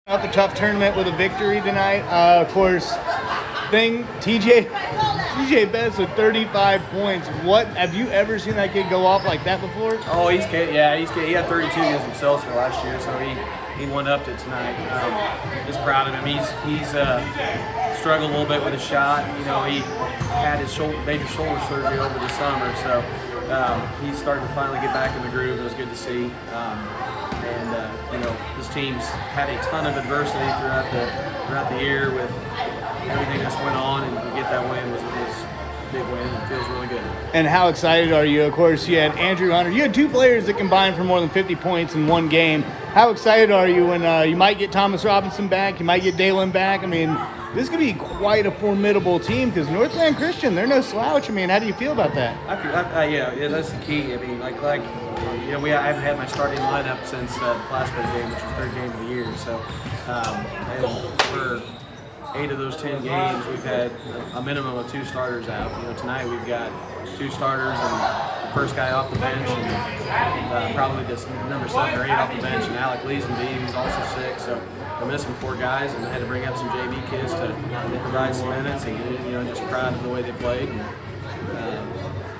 Out the tough tournament with a victory tonight. Of course, TJ Best with 35 points. What have you ever seen that kid go off like that before? Oh, he had 32 against Excelsior last year, so he went up to tonight. Just proud of him. He's struggled a little bit with his shot. You know, he had his major shoulder surgery over the summer, so he's starting to finally get back in the groove. It was good to see. You know, his team's had a ton of adversity throughout the year with everything that's went on, and to get that win was a big win. It feels really good. And how excited are you? Of course, you had Andrew Hunter. You had two players that combined for more than 50 points in one game. How excited are you when you might get Thomas Robinson back, you might get Dalen back? I mean, this could be quite a formidable team because Northland Christian, they're no slouch. I mean, how do you feel about that? Yeah, that's the key. I mean, you know, I haven't had my starting lineup since the Plattsburgh game, which was the third game of the year. So, and for 8 of those 10 games, we've had a minimum of 2 starters out. You know, tonight we've got 2 starters and the first guy off the bench, and probably just number 7 or 8 off the bench, and Alec Leesenby, who's also sick. So we're missing 4 guys, and I had to bring up some JV kids to provide some minutes, and you know, just proud of the way they played.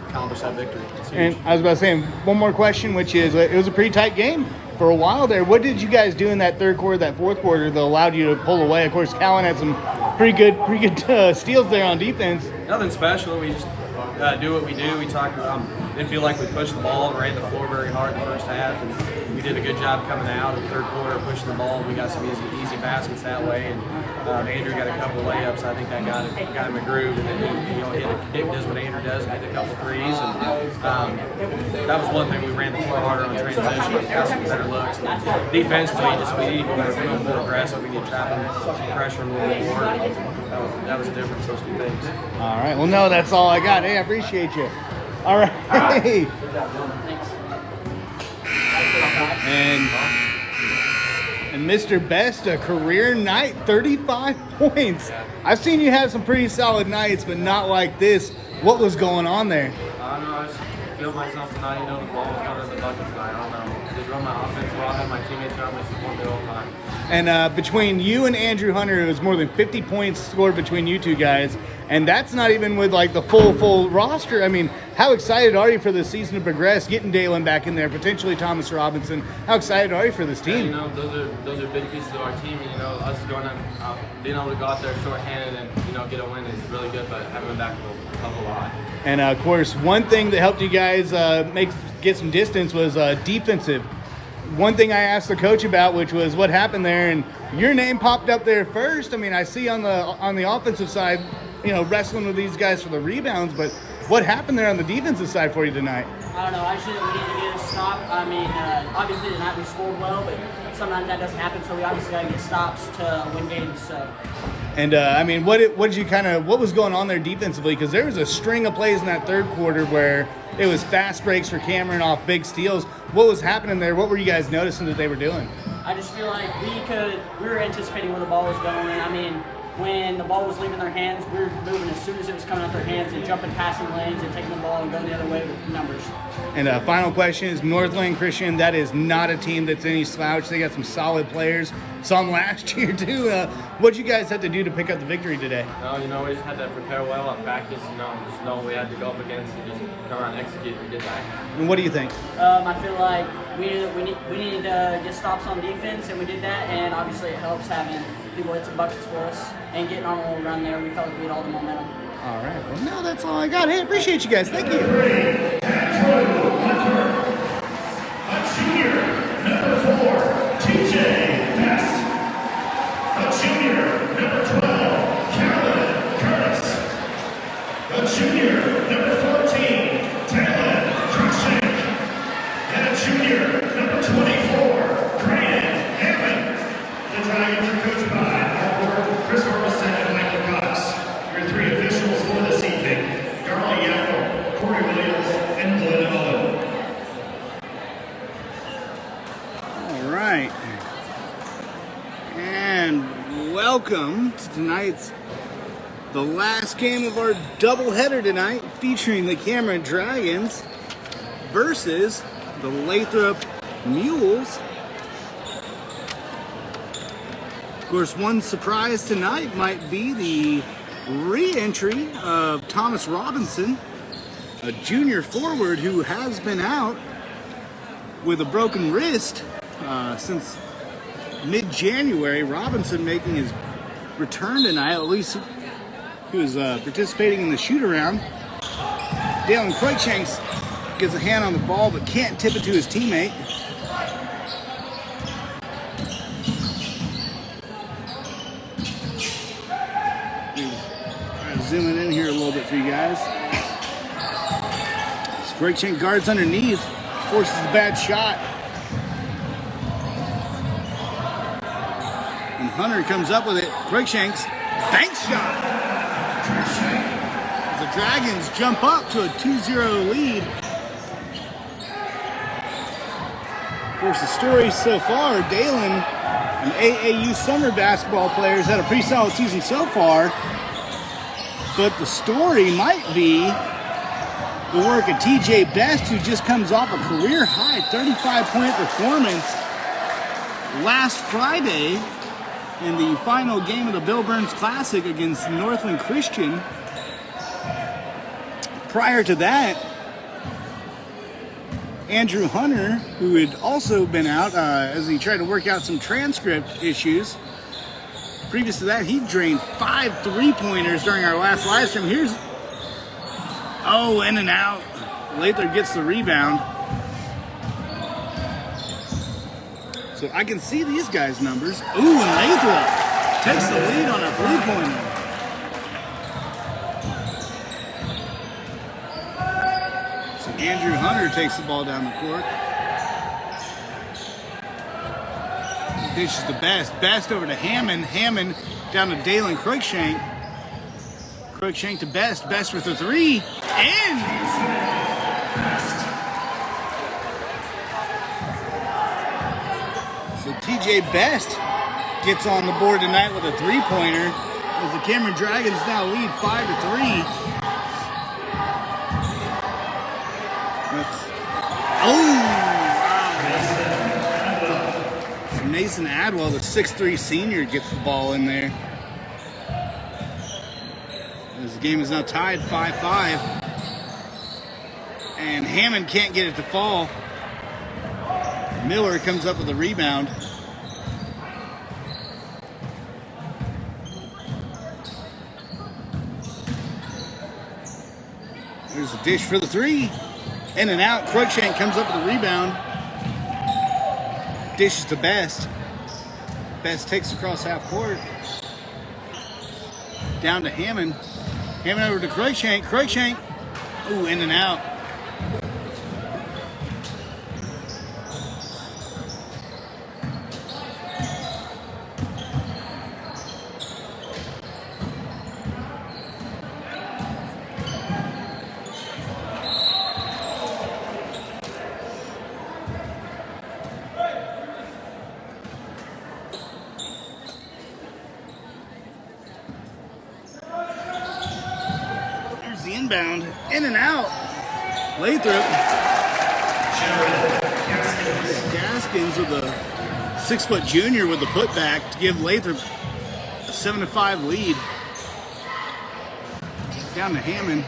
Accomplish that victory. And I was about to say one more question, which is it was a pretty tight game for a while there. What did you guys do in that third quarter, that fourth quarter that allowed you to pull away? Of course, Callan had some pretty good steals there on defense. Nothing special. We just do what we do. We talked. Didn't feel like we pushed the ball, ran the floor very hard in the first half, and we did a good job coming out in the third quarter, pushing the ball. We got some easy baskets that way, and Andrew got a couple of layups. I think that got him a groove, and then he does what Andrew does, hit a couple threes, and that was one thing. We ran the floor harder on transition, got some better looks. And defensively, we need more aggressive. We need to trap him, pressure him a little bit more. That was the difference, those 2 things. All right. Well, no, that's all I got. Hey, I appreciate you. All right. Hey. And Mr. Best, a career night, 35 points. I've seen you have some pretty solid nights, but not like this. What was going on there? I don't know. I just feel myself tonight. You know, the ball was going in the bucket tonight. I don't know. Just run my offense well. I had my teammates around me support me all the time. And between you and Andrew Hunter, it was more than 50 points scored between you two guys. And that's not even with like the full roster. I mean, how excited are you for this season to progress, getting Dalen back in there, potentially Thomas Robinson? How excited are you for this team? Yeah, you know, those are big pieces of our team. And, you know, us going out, being able to go out there shorthanded and, you know, get a win is really good, but having them back will help a lot. And of course, one thing that helped you guys get some distance was defensive. One thing I asked the coach about, which was what happened there, and your name popped up there first. I mean, I see on the offensive side, you know, wrestling with these guys for the rebounds, but what happened there on the defensive side for you tonight? I don't know. I just think we need to get a stop. I mean, obviously tonight we scored well, but sometimes that doesn't happen, so we obviously got to get stops to win games. So. And I mean, what was going on there defensively? Because there was a string of plays in that third quarter where it was fast breaks for Cameron off big steals. What was happening there? What were you guys noticing that they were doing? I just feel like we were anticipating where the ball was going. I mean, when the ball was leaving their hands, we were moving as soon as it was coming out their hands and jumping passing lanes and taking the ball and going the other way with numbers. And final question is Northland Christian. That is not a team that's any slouch. They got some solid players. Some last year too. What did you guys have to do to pick up the victory today? No, you know, we just had to prepare well at practice. You know, just know we had to go up against and just come around and execute. We did that. And what do you think? I feel like we need to get stops on defense, and we did that. And obviously, it helps having people hit some buckets for us and getting on a little run there. We felt like we had all the momentum. All right. Well, no, that's all I got. Hey, appreciate you guys. Thank you. A junior, number 4, TJ Best. A junior, number 12, Callan Curtis. A junior, number 14, Dalen Krusnik. And a junior, number 24, Grant Hammond. The Dragons are coached by our board, Chris Carlson and Michael Cox. Your 3 officials for this evening, Darla Yackel, Corey Williams, and Glenn Owen. All right. And welcome to the last game of our doubleheader tonight, featuring the Cameron Dragons versus the Lathrop Mules. course, one surprise tonight might be the re-entry of Thomas Robinson, a junior forward who has been out with a broken wrist since mid-January. Robinson making his return tonight. At least he was participating in the shoot-around. Dalen Cruikshanks gets a hand on the ball but can't tip it to his teammate. Zooming in here a little bit for you guys. Cruikshank guards underneath, forces a bad shot. And Hunter comes up with it. Cruikshank's bank shot. The Dragons jump up to a 2-0 lead. Of course, the story so far, Dalen and AAU summer basketball players had a pretty solid season so far. But the story might be the work of TJ Best, who just comes off a career-high 35-point performance last Friday in the final game of the Bill Burns Classic against Northland Christian. Prior to that, Andrew Hunter, who had also been out as he tried to work out some transcript issues. Previous to that, he drained 5 3-pointers during our last live stream. Here's, in and out. Lathrop gets the rebound. So I can see these guys' numbers. Ooh, and Lathrop takes the lead on a 3-pointer. So Andrew Hunter takes the ball down the court. Dishes to Best. Best over to Hammond. Hammond down to Dalen Cruikshank. Cruikshank to Best. Best with the 3. And so TJ Best gets on the board tonight with a 3-pointer. As the Cameron Dragons now lead 5-3. Mason Adwell, the 6'3 senior, gets the ball in there. As the game is now tied 5-5. And Hammond can't get it to fall. Miller comes up with a rebound. There's a dish for the 3. In and out. Cruikshank comes up with a rebound. Dishes to Best. Best takes across half court. Down to Hammond. Hammond over to Cruikshank. Cruikshank. Ooh, in and out. Inbound, in and out. Lathrop. Gaskins with a 6-foot junior with the putback to give Lathrop a 7-5 lead. Down to Hammond.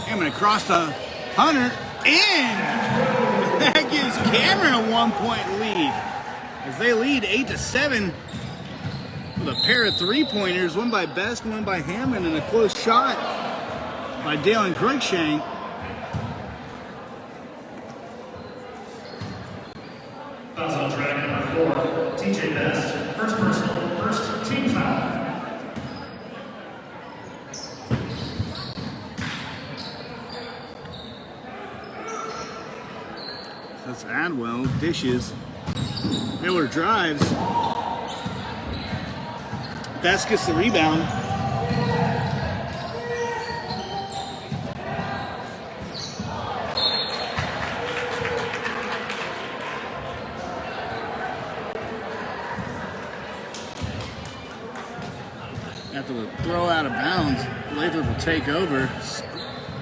Hammond across to Hunter. In! That gives Cameron a 1-point lead. As they lead 8-7. With a pair of 3-pointers, one by Best, one by Hammond, and a close shot by Dalen Cruikshank. Fouls on Dragon number 4, TJ Best. First personal, first team foul. That's Adwell, dishes. Miller drives. Best gets the rebound. After the throw out of bounds, Lathrop will take over.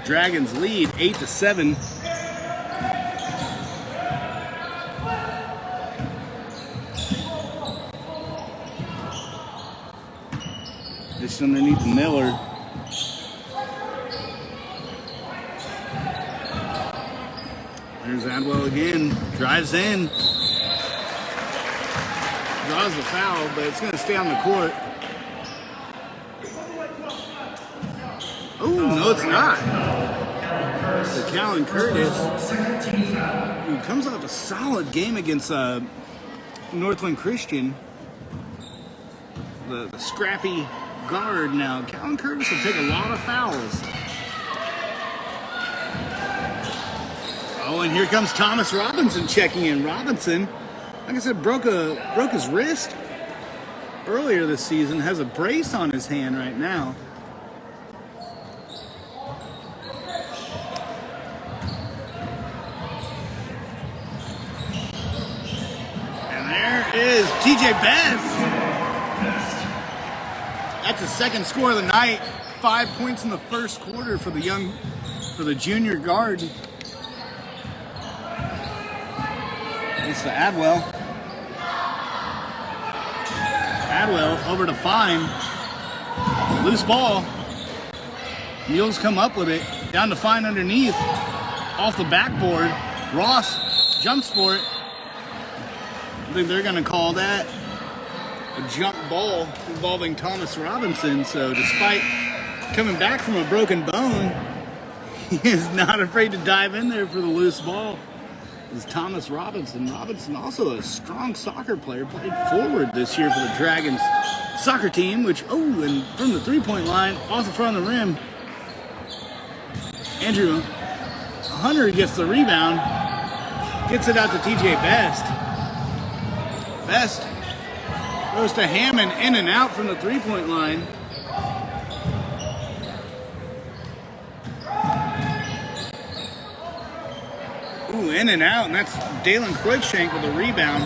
Dragons lead 8-7. Just underneath Miller. There's Adwell again. Drives in. Draws the foul, but it's going to stay on the court. Oh, no, it's not. So Callan Curtis, who comes off a solid game against Northland Christian, the scrappy guard now. Callan Curtis will take a lot of fouls. Oh, and here comes Thomas Robinson checking in. Robinson, like I said, broke his wrist earlier this season. Has a brace on his hand right now. And there is TJ Best. That's his second score of the night. 5 points in the first quarter for the junior guard. It's to Adwell. Adwell over to Fine. Loose ball. Mules come up with it. Down to Fine underneath. Off the backboard. Ross jumps for it. I think they're going to call that a jump ball involving Thomas Robinson. So despite coming back from a broken bone, he is not afraid to dive in there for the loose ball. Is Thomas Robinson. Robinson also a strong soccer player, played forward this year for the Dragons soccer team, and from the three-point line, off the front of the rim, Andrew Hunter gets the rebound, gets it out to TJ Best. Best goes to Hammond, in and out from the three-point line. Ooh, in and out, and that's Dalen Cruikshank with a rebound.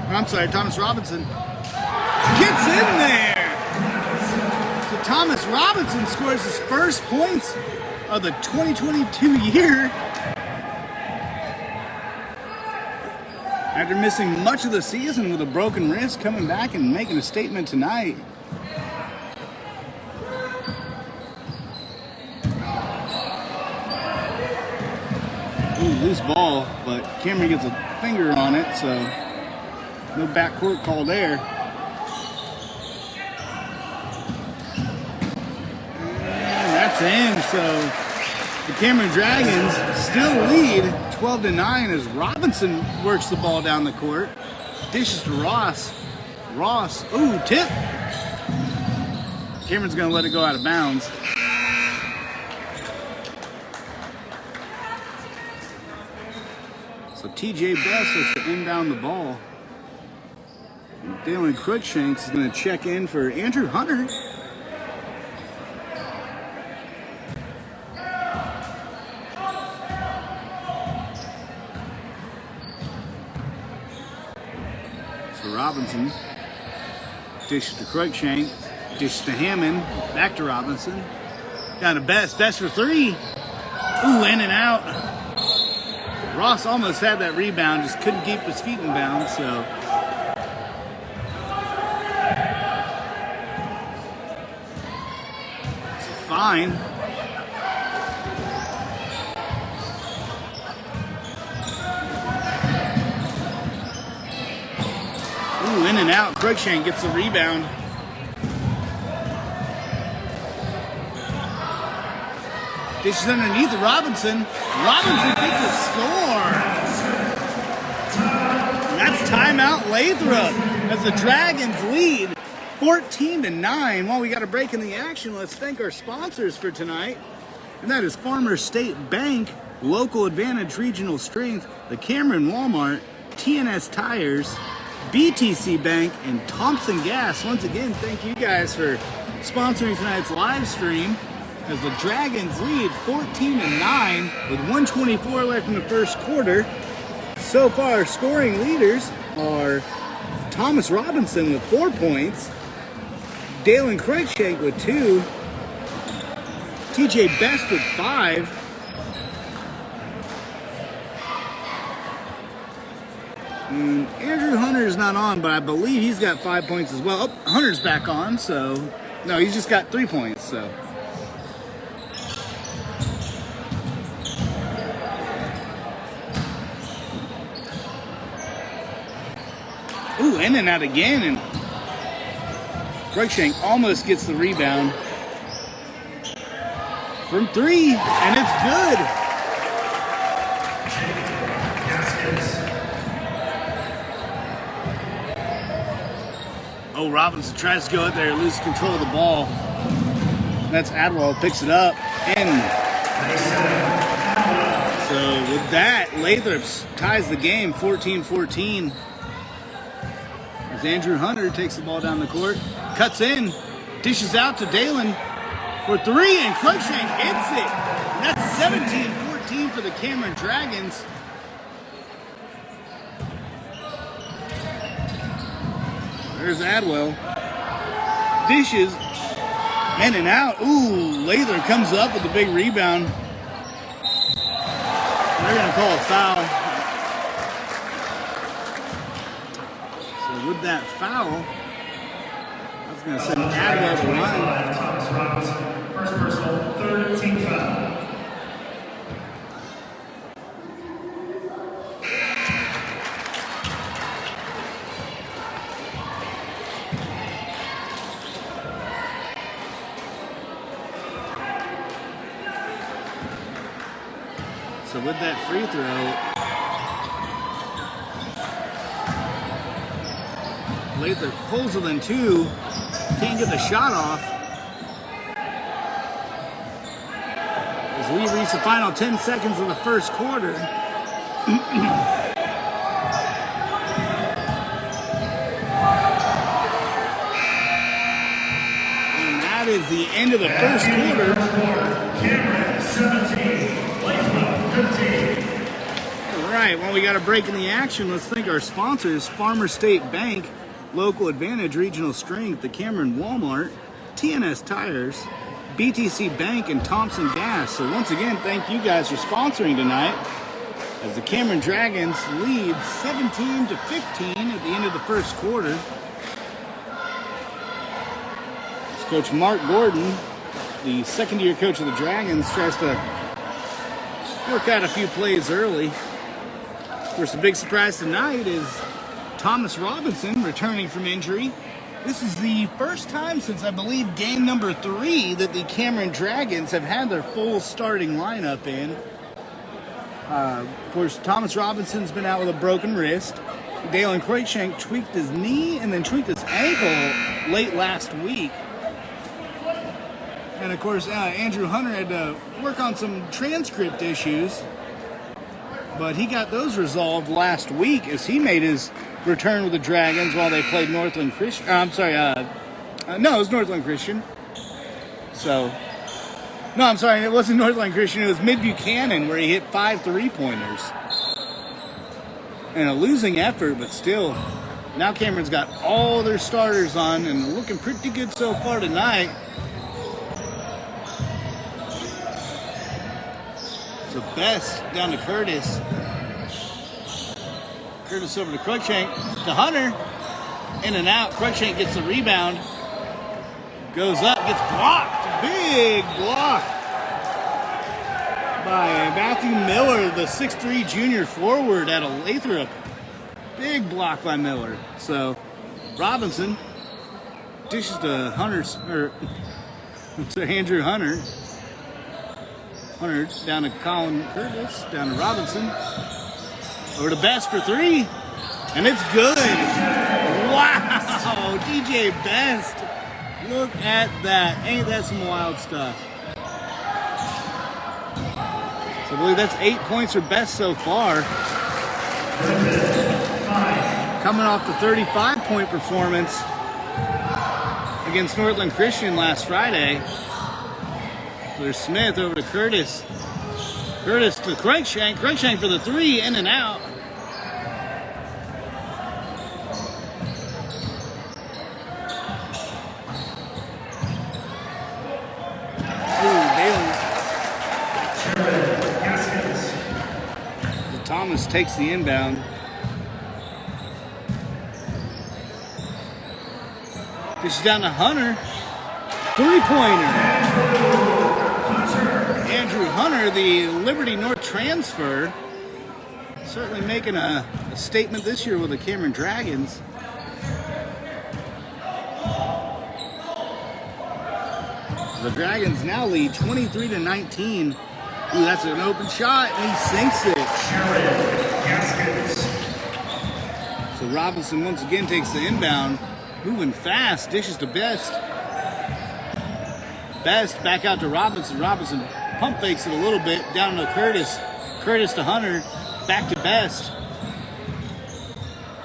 I'm sorry, Thomas Robinson gets in there. So Thomas Robinson scores his first points of the 2022 year. After missing much of the season with a broken wrist, coming back and making a statement tonight. Ooh, loose ball, but Cameron gets a finger on it, so no backcourt call there. And that's in, so the Cameron Dragons still lead 12-9 as Robinson works the ball down the court. Dishes to Ross. Ross, ooh, tip. Cameron's gonna let it go out of bounds. So TJ Best looks to inbound the ball. And Dalen Cruikshank is going to check in for Andrew Hunter. So Robinson dishes to Cruikshank, dishes to Hammond, back to Robinson. Down to Best. Best for three. Ooh, in and out. Ross almost had that rebound, just couldn't keep his feet in bounds, so. It's fine. Ooh, in and out. Cruikshank gets the rebound. Dishes underneath Robinson. Robinson gets a score. And that's timeout Lathrop as the Dragons lead 14-9. While we got a break in the action, let's thank our sponsors for tonight. And that is Farmers State Bank, Local Advantage Regional Strength, the Cameron Walmart, TNS Tires, BTC Bank, and Thompson Gas. Once again, thank you guys for sponsoring tonight's live stream. As the Dragons lead 14-9 with 1:24 left in the first quarter. So far, scoring leaders are Thomas Robinson with 4 points, Dalen Cruikshank with 2, TJ Best with 5, Andrew Hunter's not on, but I believe he's got 5 points as well. Oh, Hunter's back on, so No, he's just got 3 points, so. Ooh, in and out again, and Cruikshank almost gets the rebound from 3, and it's good. Oh, Robinson tries to go out there and lose control of the ball. That's Adwell, picks it up, and so with that, Lathrop ties the game 14-14. As Andrew Hunter takes the ball down the court, cuts in, dishes out to Dalen for 3, and Cruikshank hits it. And that's 17-14 for the Cameron Dragons. There's Adwell. Dishes, in and out. Ooh, Lather comes up with a big rebound. They're going to call a foul. So with that foul, I was going to send Adwell to line. Thomas Robinson, first personal, third team foul. So with that free throw, Lather pulls within 2, can't get the shot off. As we reach the final 10 seconds of the first quarter. And that is the end of the first quarter. Cameron, 17. All right, well, we got a break in the action. Let's thank our sponsors: Farmer State Bank, Local Advantage, Regional Strength, the Cameron Walmart, TNS Tires, BTC Bank, and Thompson Gas. So once again, thank you guys for sponsoring tonight as the Cameron Dragons lead 17-15 at the end of the first quarter. It's Coach Mark Gordon, the second-year coach of the Dragons, tries to work out a few plays early. Of course, the big surprise tonight is Thomas Robinson returning from injury. This is the first time since, I believe, game number 3 that the Cameron Dragons have had their full starting lineup in. Of course, Thomas Robinson's been out with a broken wrist. Dalen Cruikshank tweaked his knee and then tweaked his ankle late last week. And of course, Andrew Hunter had to work on some transcript issues, but he got those resolved last week as he made his return with the Dragons while they played Northland Christian. No, it was Northland Christian. So, no, I'm sorry, it wasn't Northland Christian. It was Mid Buchanan where he hit 5 3-pointers. And a losing effort, but still, now Cameron's got all their starters on and looking pretty good so far tonight. So Best down to Curtis. Curtis over to Cruikshank. To Hunter. In and out. Cruikshank gets the rebound. Goes up. Gets blocked. Big block by Matthew Miller, the 6'3 junior forward out of Lathrop. Big block by Miller. So Robinson dishes to Andrew Hunter. Hunter down to Colin Curtis, down to Robinson. Over to Best for 3. And it's good. Wow, DJ Best. Look at that. Ain't that some wild stuff? So I believe that's 8 points for Best so far. Coming off the 35-point performance against Northland Christian last Friday. There's Smith over to Curtis. Curtis to Cruikshank. Cruikshank for the 3, in and out. Thomas takes the inbound. This is down to Hunter. Three-pointer. Andrew Hunter, the Liberty North transfer, certainly making a statement this year with the Cameron Dragons. The Dragons now lead 23-19. Ooh, that's an open shot, and he sinks it. So Robinson once again takes the inbound, moving fast, dishes to Best. Best back out to Robinson. Robinson pump fakes it a little bit, down to Curtis. Curtis to Hunter, back to Best.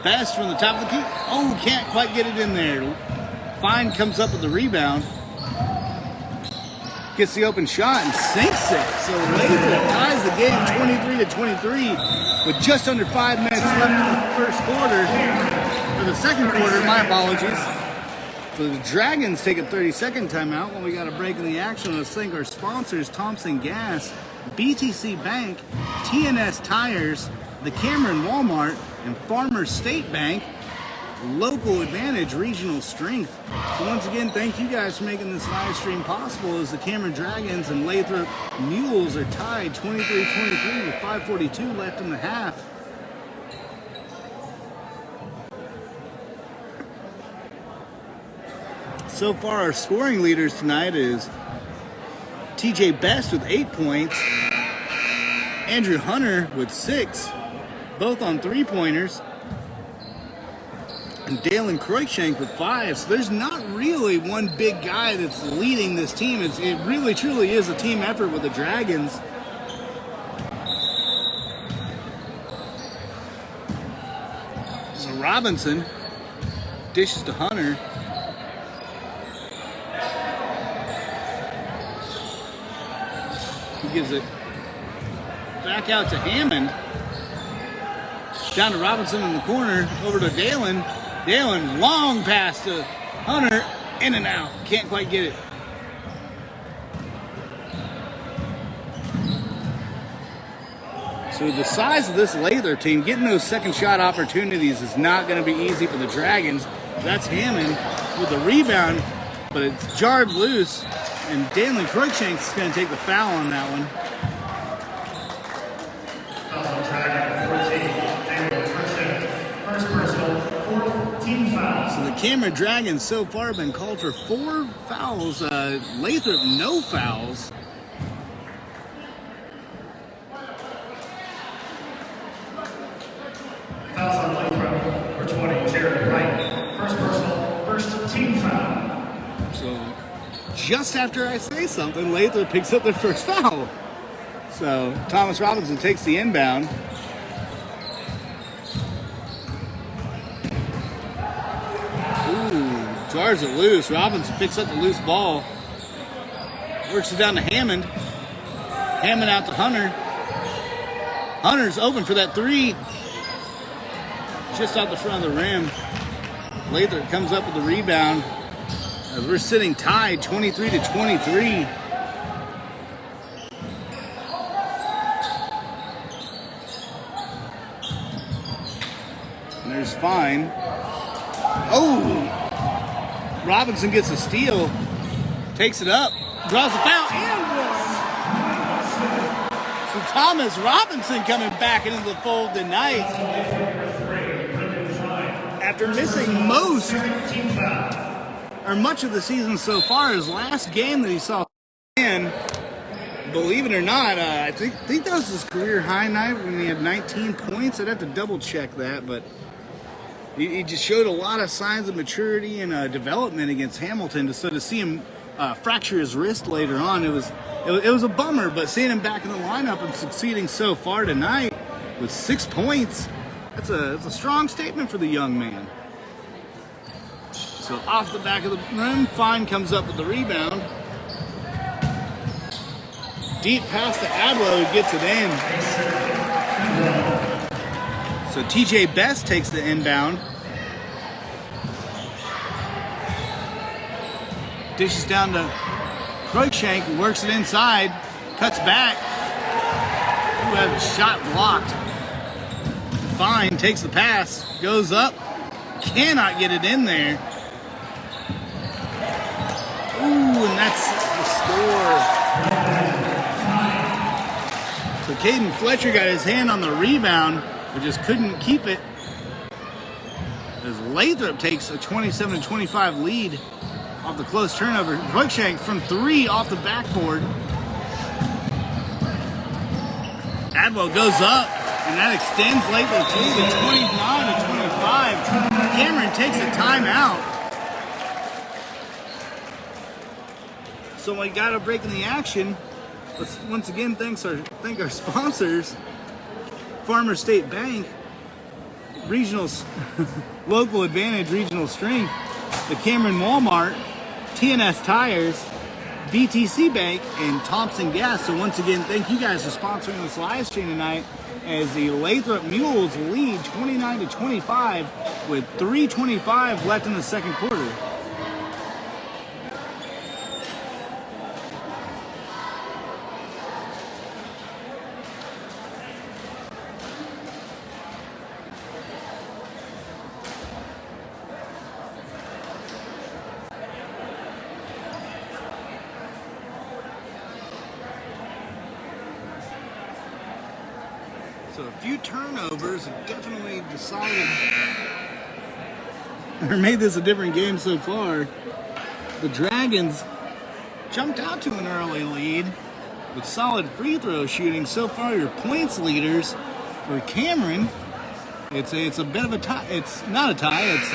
Best from the top of the key. Oh, can't quite get it in there. Fine comes up with the rebound. Gets the open shot and sinks it. So Lathrop ties the game 23-23 with just under 5 minutes left in the first quarter. For the second quarter, my apologies. So the Dragons take a 30-second timeout while we got a break in the action. Let's thank our sponsors, Thompson Gas, BTC Bank, TNS Tires, the Cameron Walmart, and Farmers State Bank. Local advantage, regional strength. So once again, thank you guys for making this live stream possible as the Cameron Dragons and Lathrop Mules are tied 23-23 with 5:42 left in the half. So far, our scoring leaders tonight is TJ Best with 8 points, Andrew Hunter with 6, both on three-pointers, and Dalen Cruikshank with 5. So there's not really one big guy that's leading this team. It really, truly is a team effort with the Dragons. So Robinson dishes to Hunter. He gives it back out to Hammond. Down to Robinson in the corner, over to Dalen. Dalen, long pass to Hunter, in and out. Can't quite get it. So the size of this Lathrop team, getting those second shot opportunities is not going to be easy for the Dragons. That's Hammond with the rebound, but it's jarred loose, and Dalen Cruikshank's going to take the foul on that one. So the Cameron Dragons so far have been called for 4 fouls. Lathrop, no fouls. Fouls on Lathrop. Number 20, Jared Wright. First personal, first team foul. So just after I say something, Lathrop picks up their first foul. So Thomas Robinson takes the inbound. Jars it loose. Robinson picks up the loose ball. Works it down to Hammond. Hammond out to Hunter. Hunter's open for that three. Just out the front of the rim. Lathrop comes up with the rebound. As we're sitting tied 23-23. And there's Fine. Oh! Robinson gets a steal, takes it up, draws a foul, and one. So Thomas Robinson coming back into the fold tonight after missing much of the season so far. His last game that he saw, and believe it or not, I think that was his career high night when he had 19 points. I'd have to double check that, but he just showed a lot of signs of maturity and development against Hamilton. So to see him fracture his wrist later on, it was a bummer. But seeing him back in the lineup and succeeding so far tonight with 6 points, that's a strong statement for the young man. So off the back of the rim, Fine comes up with the rebound. Deep pass to Adlow, who gets it in. So TJ Best takes the inbound. Dishes down to Cruikshank, works it inside, cuts back. Ooh, has a shot blocked. Fine takes the pass, goes up, cannot get it in there. Ooh, and that's the score. So Caden Fletcher got his hand on the rebound, but just couldn't keep it. As Lathrop takes a 27-25 lead off the close turnover. Cruikshank from 3 off the backboard. Adwell goes up, and that extends Lathrop to 29-25. Cameron takes a timeout. So we got a break in the action. Let's once again thank our sponsors, Farmer State Bank, Regional Local Advantage, Regional Strength, the Cameron Walmart, TNS Tires, BTC Bank, and Thompson Gas. So once again, thank you guys for sponsoring this live stream tonight as the Lathrop Mules lead 29-25 with 3:25 left in the second quarter. So a few turnovers have definitely decided or made this a different game so far. The Dragons jumped out to an early lead with solid free throw shooting. So far, your points leaders for Cameron, it's a bit of a tie. It's not a tie. It's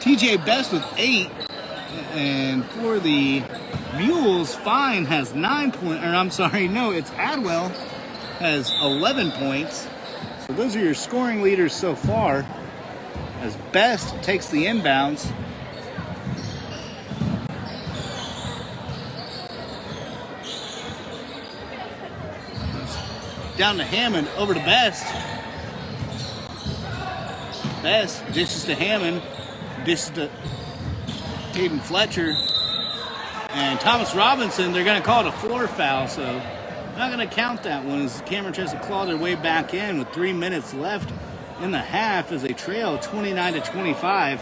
TJ Best with 8, and for the Mules, Fine has 9 points, it's Adwell has 11 points. So those are your scoring leaders so far, as Best takes the inbounds. Down to Hammond, over to Best. Best dishes to Hammond, dishes to Caden Fletcher. And Thomas Robinson, they're going to call it a floor foul, so not going to count that one as Cameron tries to claw their way back in with 3 minutes left in the half as they trail 29-25.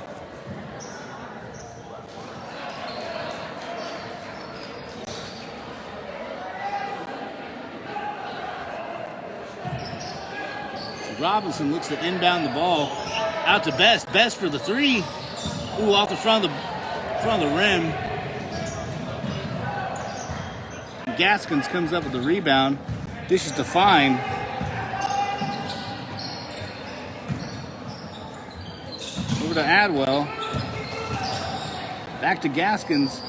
So Robinson looks to inbound the ball out to Best. Best for the 3. Ooh, off the front of the rim. Gaskins comes up with the rebound, dishes to Fine. Over to Adwell. Back to Gaskins.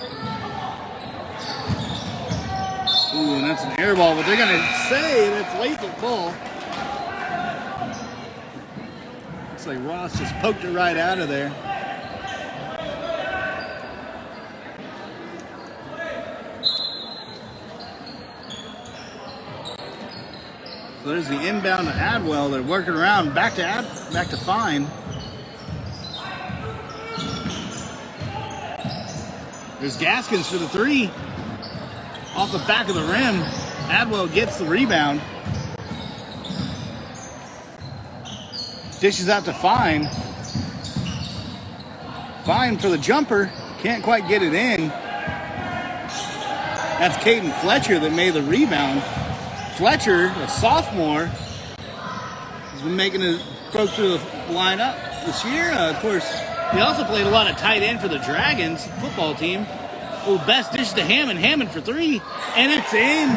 Ooh, and that's an air ball, but they're going to say that's Lathrop ball. Looks like Ross just poked it right out of there. So there's the inbound to Adwell. They're working around back to Fine. There's Gaskins for the 3. Off the back of the rim. Adwell gets the rebound. Dishes out to Fine. Fine for the jumper. Can't quite get it in. That's Caden Fletcher that made the rebound. Fletcher, a sophomore, has been making it broke through the lineup this year. Of course, he also played a lot of tight end for the Dragons football team. Oh, Best dish to Hammond. Hammond for 3, and it's in.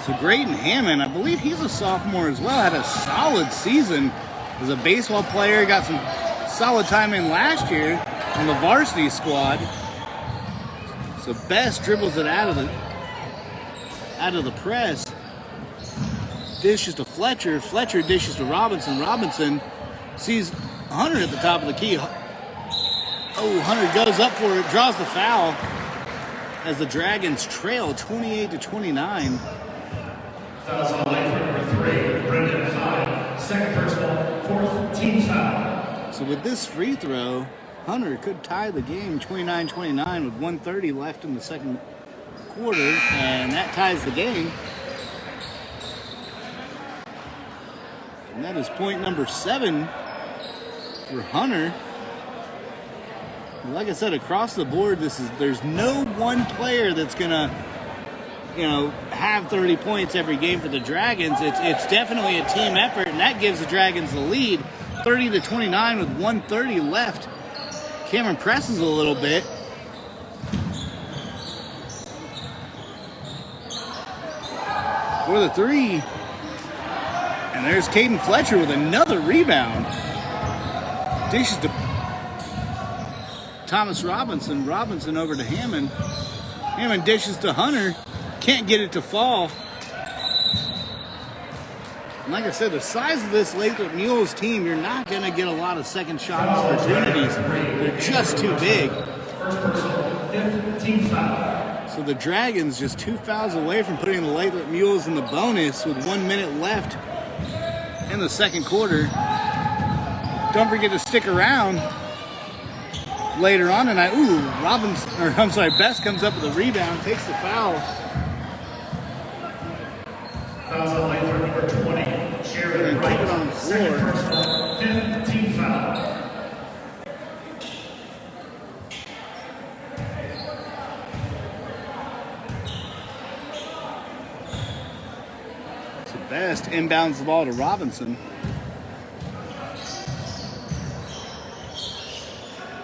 So Graydon Hammond, I believe he's a sophomore as well, had a solid season as a baseball player. Got some solid time in last year on the varsity squad. So Best dribbles it out of the press. Dishes to Fletcher. Fletcher dishes to Robinson. Robinson sees Hunter at the top of the key. Oh, Hunter goes up for it, draws the foul as the Dragons trail 28-29. Fouls on Lathrop number 3, Brendan Hyde. Second personal, 4th team foul. So with this free throw, Hunter could tie the game 29-29 with 1:30 left in the second quarter, and that ties the game. And that is point number 7 for Hunter. Like I said, across the board, there's no one player that's gonna, have 30 points every game for the Dragons. It's definitely a team effort, and that gives the Dragons the lead, 30-29 with 1:30 left. Cameron presses a little bit. For the 3. And there's Caden Fletcher with another rebound. Dishes to Thomas Robinson. Robinson over to Hammond. Hammond dishes to Hunter. Can't get it to fall. And like I said, the size of this Lathrop Mules team, you're not going to get a lot of second shot opportunities. They're just too big. So the Dragons just 2 fouls away from putting the Lathrop Mules in the bonus with 1 minute left in the second quarter. Don't forget to stick around later on tonight. Best comes up with a rebound, takes the foul. Fouls on Lathrop number 20, Jared Wright. On the Second floor. personal, 5th team foul. So Best inbounds the ball to Robinson.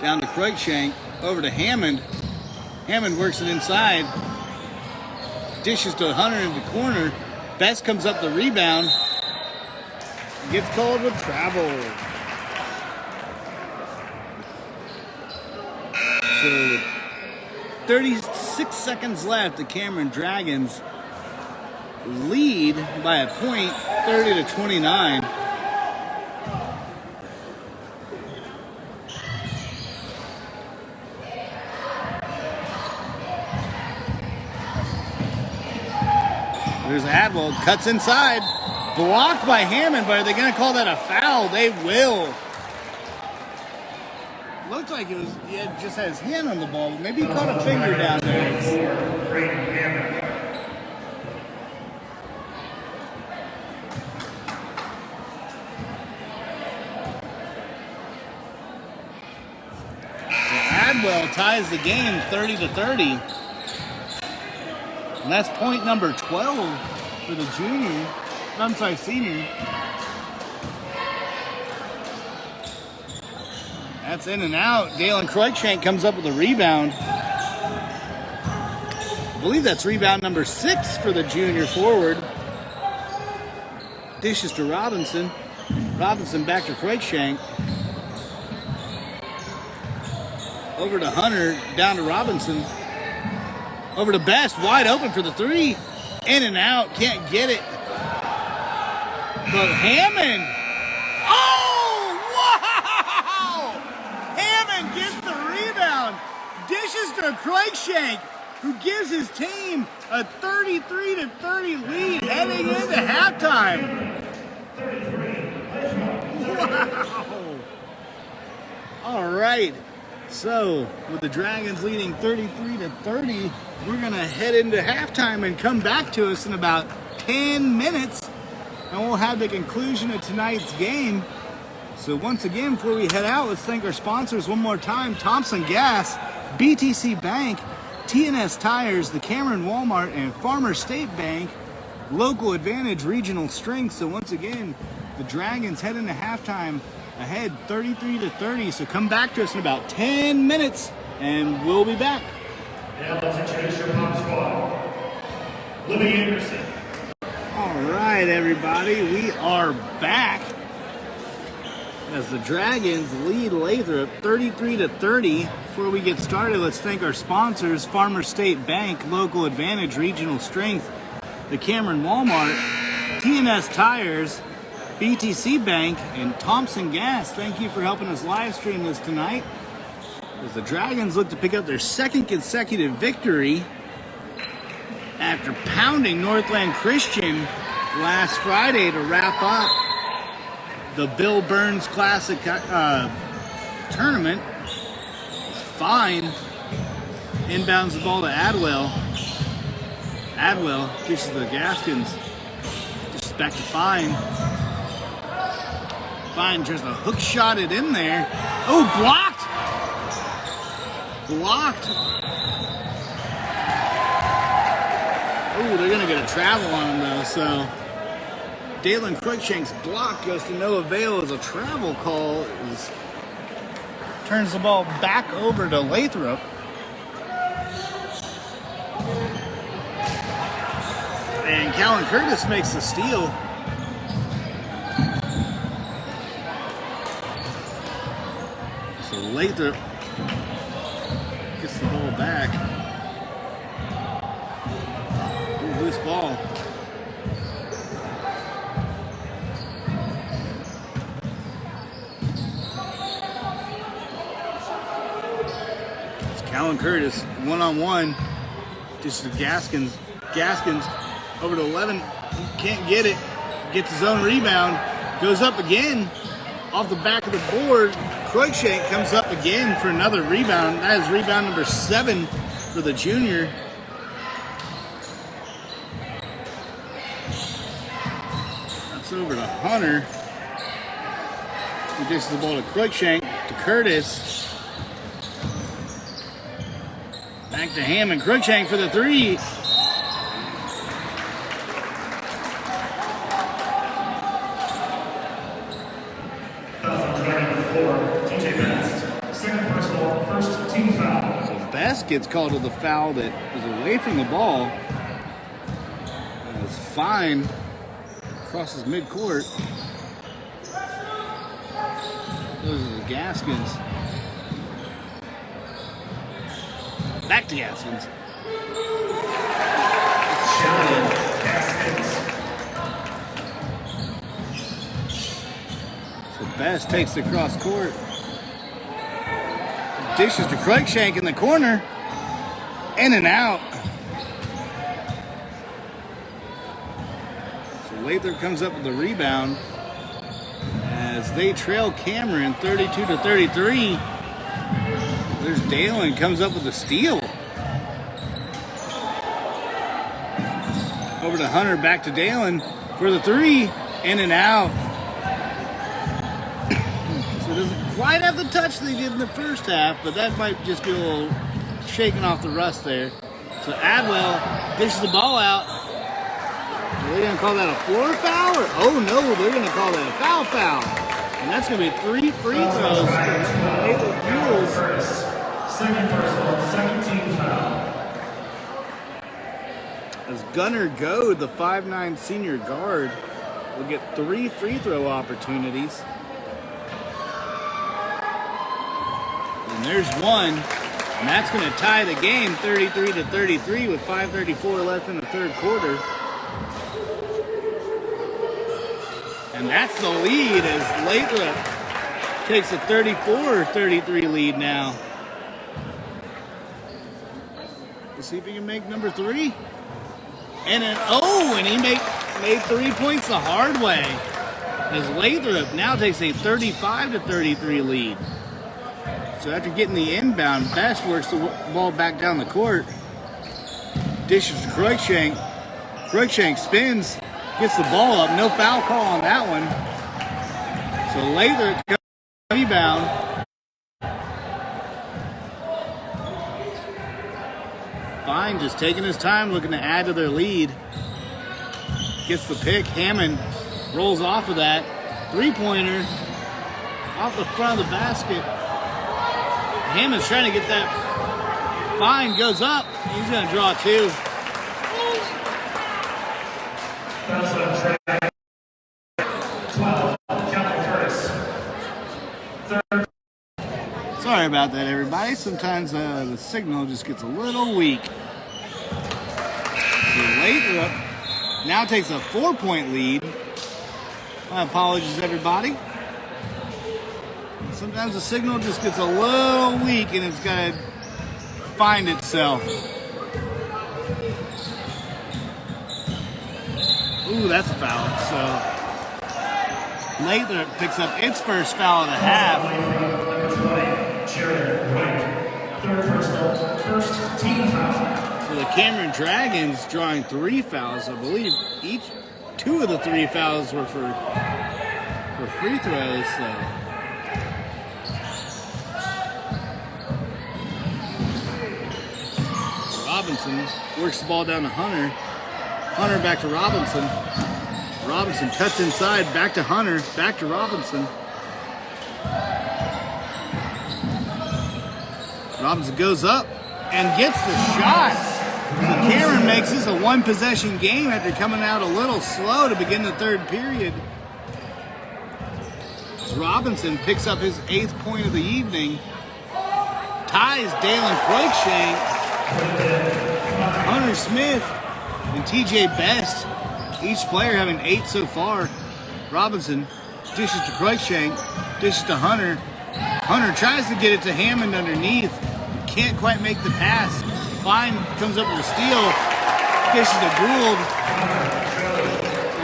Down to Cruikshank, over to Hammond. Hammond works it inside. Dishes to Hunter in the corner. Best comes up the rebound. Gets called with travel. So 36 seconds left. The Cameron Dragons lead by a point, 30-29. There's Adwell, cuts inside, blocked by Hammond, but are they going to call that a foul? They will. Looked like it just had his hand on the ball. Maybe he caught a finger down there. Adwell ties the game 30-30. And that's point number 12 for the senior. That's in and out. Dalen Cruikshank comes up with a rebound. I believe that's rebound number 6 for the junior forward. Dishes to Robinson. Robinson back to Cruikshank. Over to Hunter, down to Robinson. Over to Best, wide open for the 3. In and out, can't get it. But Hammond. Oh, wow! Hammond gets the rebound. Dishes to Cruikshank, who gives his team a 33-30 lead heading into halftime. Wow. All right. So, with the Dragons leading 33-30, we're going to head into halftime and come back to us in about 10 minutes, and we'll have the conclusion of tonight's game. So once again, before we head out, let's thank our sponsors one more time: Thompson Gas, BTC Bank, TNS Tires, the Cameron Walmart, and Farmer State Bank, Local Advantage Regional Strength. So once again, the Dragons head into halftime ahead 33-30. So come back to us in about 10 minutes, and we'll be back. Now let's introduce your pop squad. Libby Anderson. All right, everybody, we are back as the Dragons lead Lathrop 33-30. Before we get started, let's thank our sponsors: Farmer State Bank, Local Advantage Regional Strength, the Cameron Walmart, TNS Tires, BTC Bank, and Thompson Gas. Thank you for helping us live stream this tonight, as the Dragons look to pick up their second consecutive victory after pounding Northland Christian last Friday to wrap up the Bill Burns Classic tournament. Fine inbounds the ball to Adwell. Adwell dishes to the Gaskins. Dishes back to Fine. Fine, just a hook shot it in there. Oh, blocked! Blocked. Oh, they're gonna get a travel on him though, so Dalen Cruikshank's block goes to no avail as a travel call turns the ball back over to Lathrop. And Callan Curtis makes the steal. So Lathrop gets the ball back. Ooh, loose ball. It's Callan Curtis one-on-one. Just to Gaskins. Gaskins over to 11. Can't get it. Gets his own rebound. Goes up again off the back of the board. Cruikshank comes up again for another rebound. That is rebound number 7 for the junior. That's over to Hunter. He dishes the ball to Cruikshank, to Curtis. Back to Hammond. Cruikshank for the 3. Best gets called to the foul that was away from the ball. It was fine. Crosses midcourt. Those are the Gaskins. Back to Gaskins. So Best takes the cross court. Dishes to Cruikshank in the corner. In and out. So Lathrop comes up with the rebound as they trail Cameron 32-33. There's Dalen comes up with a steal. Over to Hunter, back to Dalen for the 3. In and out. So doesn't quite have the touch they did in the first half, but that might just be a little shaking off the rust there. So Adwell dishes the ball out. Are they going to call that a floor foul? Or, oh no, they're going to call that a foul. And that's going to be 3 free throws for Lathrop Mules. Second personal, second team foul. As Gunnar Goad, the 5'9" senior guard, will get 3 free throw opportunities. And there's one, and that's going to tie the game 33-33 with 5:34 left in the third quarter. And that's the lead as Lathrop takes a 34-33 lead now. We'll see if he can make number 3. And he made 3 points the hard way. As Lathrop now takes a 35-33 lead. So after getting the inbound, Best works the ball back down the court. Dishes to Cruikshank. Cruikshank spins, gets the ball up. No foul call on that one. So Lathrop goes rebound. Fine, just taking his time, looking to add to their lead. Gets the pick. Hammond rolls off of that. 3-pointer off the front of the basket. Hammond's trying to get that. Fine goes up. He's going to draw 2. That's on track. 12, Callan Curtis. Third. Sorry about that, everybody. Sometimes the signal just gets a little weak. So Lathrop now takes a 4-point lead. My apologies, everybody. Sometimes the signal just gets a little weak and it's got to find itself. Ooh, that's a foul. So Lathrop picks up its first foul of the half. Jared Wright, third personal, first team foul. So the Cameron Dragons drawing 3 fouls. I believe 2 of the 3 fouls were for for free throws, so. Robinson works the ball down to Hunter. Hunter back to Robinson. Robinson cuts inside, back to Hunter, back to Robinson. Robinson goes up and gets the shot. So Cameron makes this a one-possession game after coming out a little slow to begin the third period. As Robinson picks up his 8th point of the evening, ties Dalen Cruikshank, Hunter Smith, and TJ Best. Each player having 8 so far. Robinson dishes to Cruikshank, dishes to Hunter. Hunter tries to get it to Hammond underneath. Can't quite make the pass. Fine comes up with a steal. Dishes to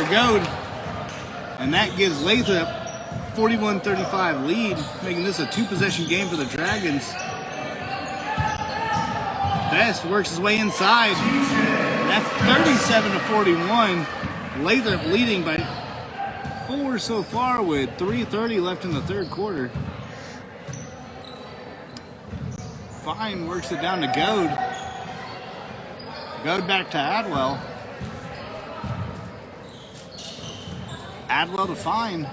Gould. And that gives Lathrop 41-35 lead, making this a 2-possession game for the Dragons. Best works his way inside. That's 37-41. Lathrop leading by 4 so far with 3:30 left in the third quarter. Fine works it down to Gould. Gould back to Adwell. Adwell to Fine.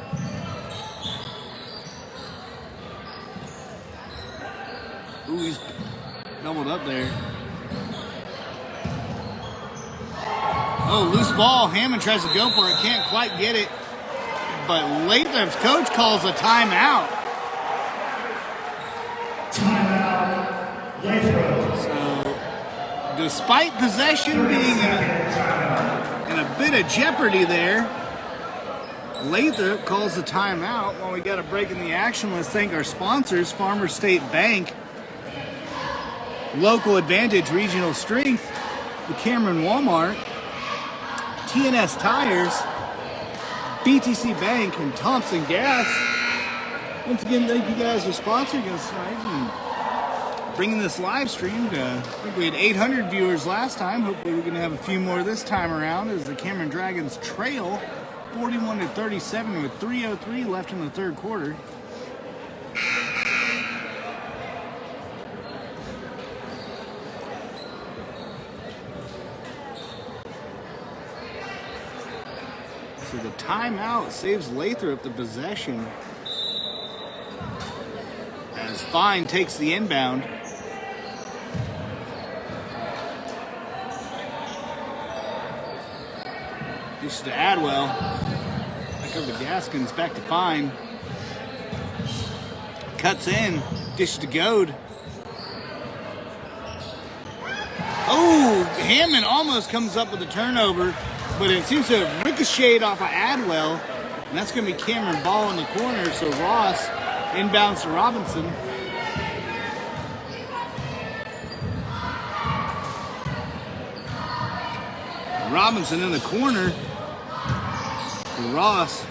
Ooh, he's doubled up there. Oh, loose ball. Hammond tries to go for it. Can't quite get it. But Lathrop's coach calls a timeout. Timeout, Lathrop. So, despite possession being in a bit of jeopardy there, Lathrop calls the timeout. While we got a break in the action, let's thank our sponsors, Farmers State Bank, Local Advantage Regional Strength, the Cameron Walmart, TNS Tires, BTC Bank, and Thompson Gas. Once again, thank you guys for sponsoring us tonight and bringing this live stream to, I think we had 800 viewers last time. Hopefully we're going to have a few more this time around as the Cameron Dragons trail 41-37 with 3:03 left in the third quarter. So the timeout saves Lathrop the possession as Fine takes the inbound. This to Adwell. Back over to Gaskins, back to Fine. Cuts in, dish to Gould. Oh, Hammond almost comes up with a turnover, but it seems to have ricocheted off of Adwell, and that's going to be Cameron Ball in the corner, so Ross inbounds to Robinson. Robinson in the corner. Ross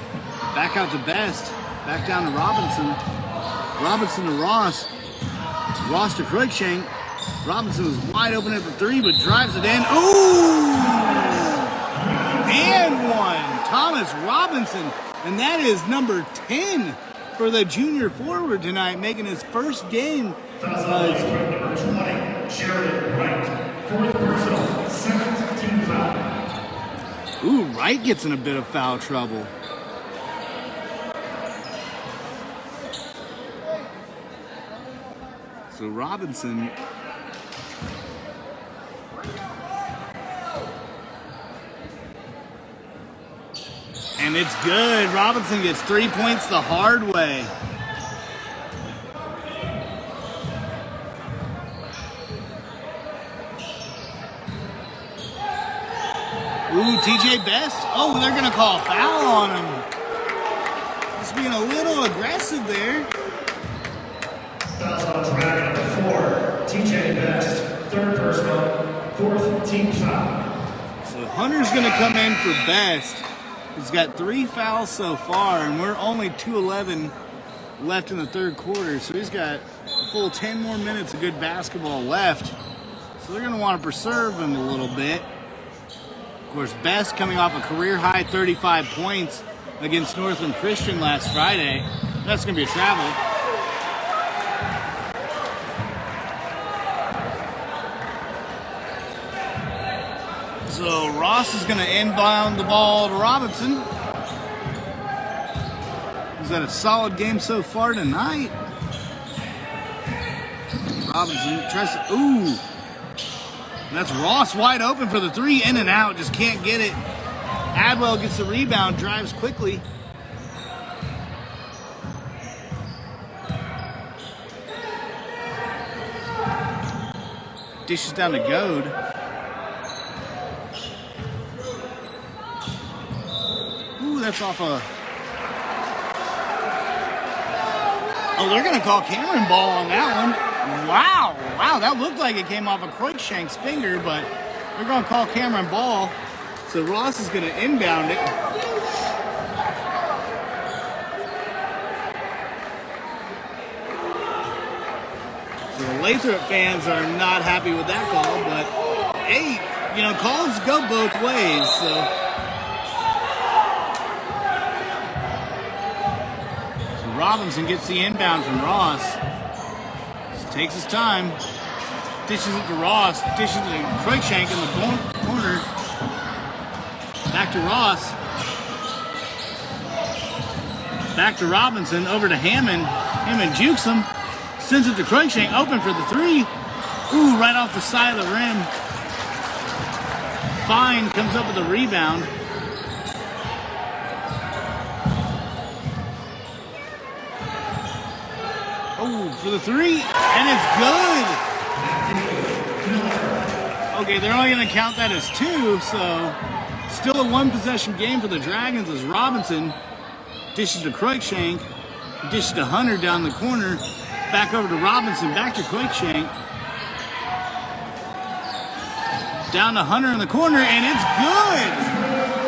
back out to Best. Back down to Robinson. Robinson to Ross. Ross to Cruikshank. Robinson was wide open at the 3, but drives it in. Ooh! And one. Thomas Robinson. And that is number 10 for the junior forward tonight, making his first game. Number 20, Sheridan Wright. 4th personal, 7th team foul. Ooh, Wright gets in a bit of foul trouble. So Robinson. And it's good. Robinson gets 3 points the hard way. Ooh, TJ Best. Oh, they're going to call a foul on him. Just being a little aggressive there. Fouls on Dragon number 4, TJ Best. 3rd personal, 4th team foul. So Hunter's going to come in for Best. He's got 3 fouls so far, and we're only 2:11 left in the third quarter. So he's got a full 10 more minutes of good basketball left. So they're going to want to preserve him a little bit. Of course, Best coming off a career-high 35 points against Northland Christian last Friday. That's going to be a travel. So Ross is going to inbound the ball to Robinson. He's had a solid game so far tonight. Robinson tries to, ooh. That's Ross wide open for the three, in and out, just can't get it. Adwell gets the rebound, drives quickly. Dishes down to Goad. Ooh, that's off a... Oh, they're going to call Cameron ball on that one. Wow, that looked like it came off of Cruikshank's finger, but they're going to call Cameron ball. So Ross is going to inbound it. So the Lathrop fans are not happy with that call, but hey, you know, calls go both ways, so Robinson gets the inbound from Ross. Just takes his time. Dishes it to Ross. Dishes it to Cruikshank in the corner. Back to Ross. Back to Robinson. Over to Hammond. Hammond jukes him. Sends it to Cruikshank. Open for the three. Ooh, right off the side of the rim. Fine comes up with a rebound. Oh, for the three, and it's good. Okay, they're only going to count that as two, so still a one-possession game for the Dragons as Robinson dishes to Cruikshank, dishes to Hunter down the corner, back over to Robinson, back to Cruikshank, down to Hunter in the corner, and it's good.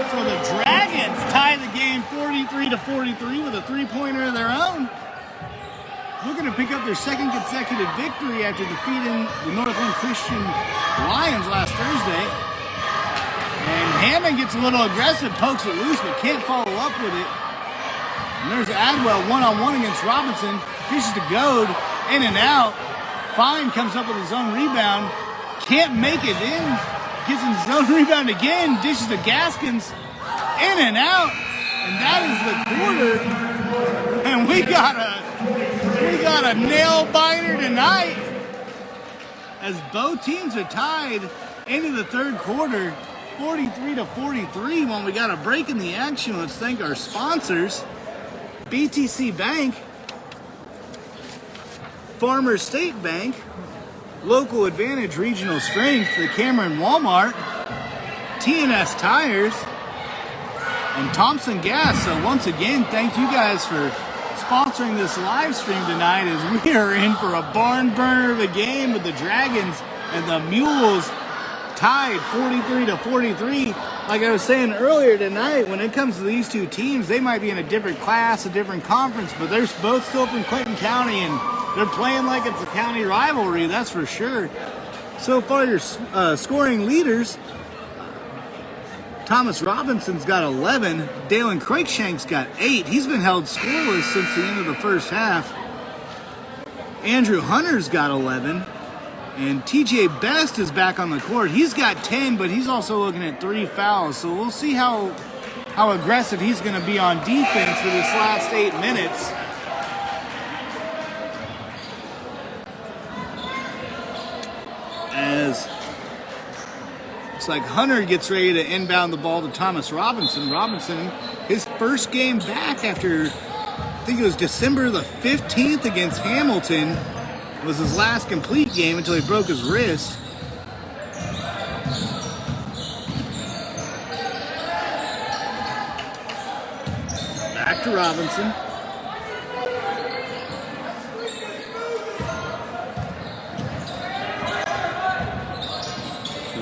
So the Dragons tie the game 43-43 with a three-pointer of their own. Looking to pick up their second consecutive victory after defeating the Northland Christian Lions last Thursday. And Hammond gets a little aggressive, pokes it loose, but can't follow up with it. And there's Adwell one-on-one against Robinson. Dishes to Goad, in and out. Fine comes up with his own rebound. Can't make it in. Gets his own rebound again. Dishes to Gaskins, in and out. And that is the quarter. And we got a nail biter tonight as both teams are tied into the third quarter, 43-43. When we got a break in the action, let's thank our sponsors: BTC Bank, Farmers State Bank, Local Advantage Regional Strength, the Cameron Walmart, TNS Tires, and Thompson Gas. So once again, thank you guys for sponsoring this live stream tonight as we are in for a barn burner of a game with the Dragons and the Mules tied 43-43. Like I was saying earlier tonight, when it comes to these two teams, they might be in a different class, a different conference, but they're both still from Clinton County and they're playing like it's a county rivalry, that's for sure. So far, your scoring leaders: Thomas Robinson's got 11. Dalen Cruikshank's got 8. He's been held scoreless since the end of the first half. Andrew Hunter's got 11. And TJ Best is back on the court. He's got 10, but he's also looking at 3 fouls. So we'll see how aggressive he's going to be on defense for this last 8 minutes. As looks like Hunter gets ready to inbound the ball to Thomas Robinson. Robinson, his first game back after, I think it was December the 15th against Hamilton, was his last complete game until he broke his wrist. Back to Robinson.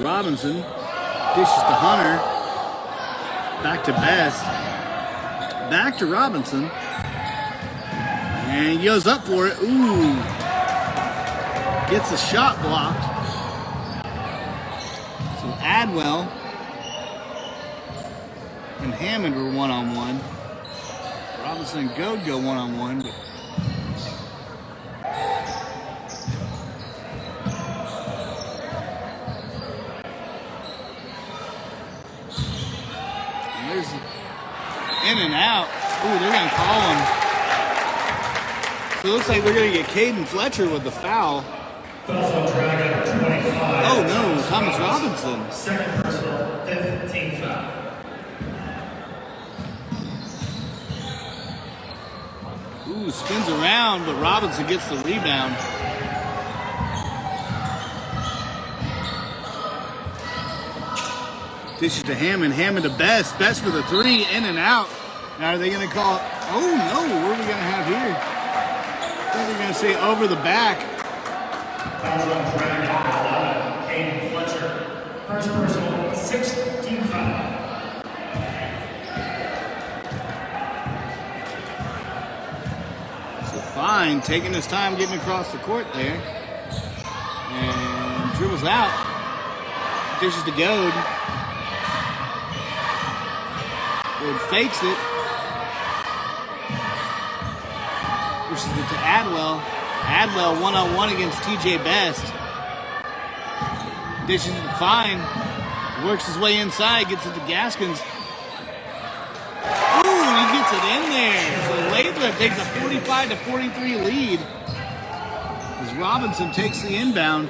Robinson dishes to Hunter, back to Best, back to Robinson, and he goes up for it. Ooh, gets the shot blocked. So Adwell and Hammond were one-on-one. Robinson and Goad go one-on-one. But and there's in and out. Ooh, they're going to call him. So it looks like they're going to get Caden Fletcher with the foul. Fouls on Dragon, 25. Oh, no, Thomas Robinson. Second personal, 5th team foul. Ooh, spins around, but Robinson gets the rebound. Dishes to Hammond. Hammond to Best. Best for the three. In and out. Now are they going to call? Oh no! What are we going to have here? I think they're going to say over the back. Fouls on Dragon, 11. Caden Fletcher. First personal, 6th team foul. So Fine taking his time getting across the court there. And dribbles out. Dishes to Goad. Goad fakes it. Pushes it to Adwell. Adwell one-on-one against TJ Best. Dishes it to Fine. Works his way inside, gets it to Gaskins. Ooh, and he gets it in there. So Lathrup takes a 45-43 lead. As Robinson takes the inbound.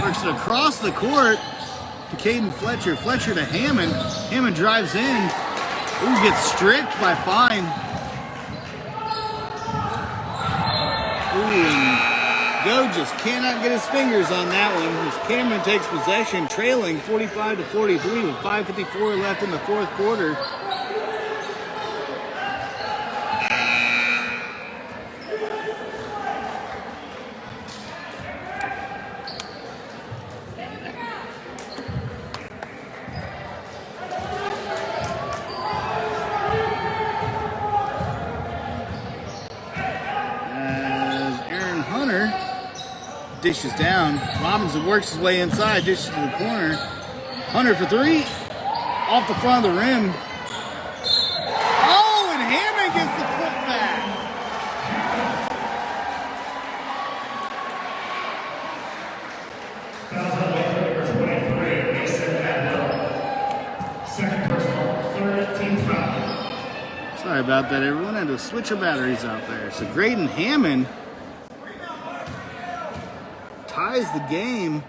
Works it across the court to Caden Fletcher. Fletcher to Hammond. Hammond drives in. Ooh, gets stripped by Fine. Ooh, and Goad just cannot get his fingers on that one as Cameron takes possession, trailing 45-43 with 5:54 left in the fourth quarter. Dishes down. Robinson works his way inside, dishes to the corner. Hunter for three. Off the front of the rim. Oh, and Hammond gets the putback. Fouls on Lathrup, number 23, Mason Adwell. Second personal, 3rd team foul. Sorry about that, everyone. I had to switch our batteries out there. So Graydon Hammond ties the game.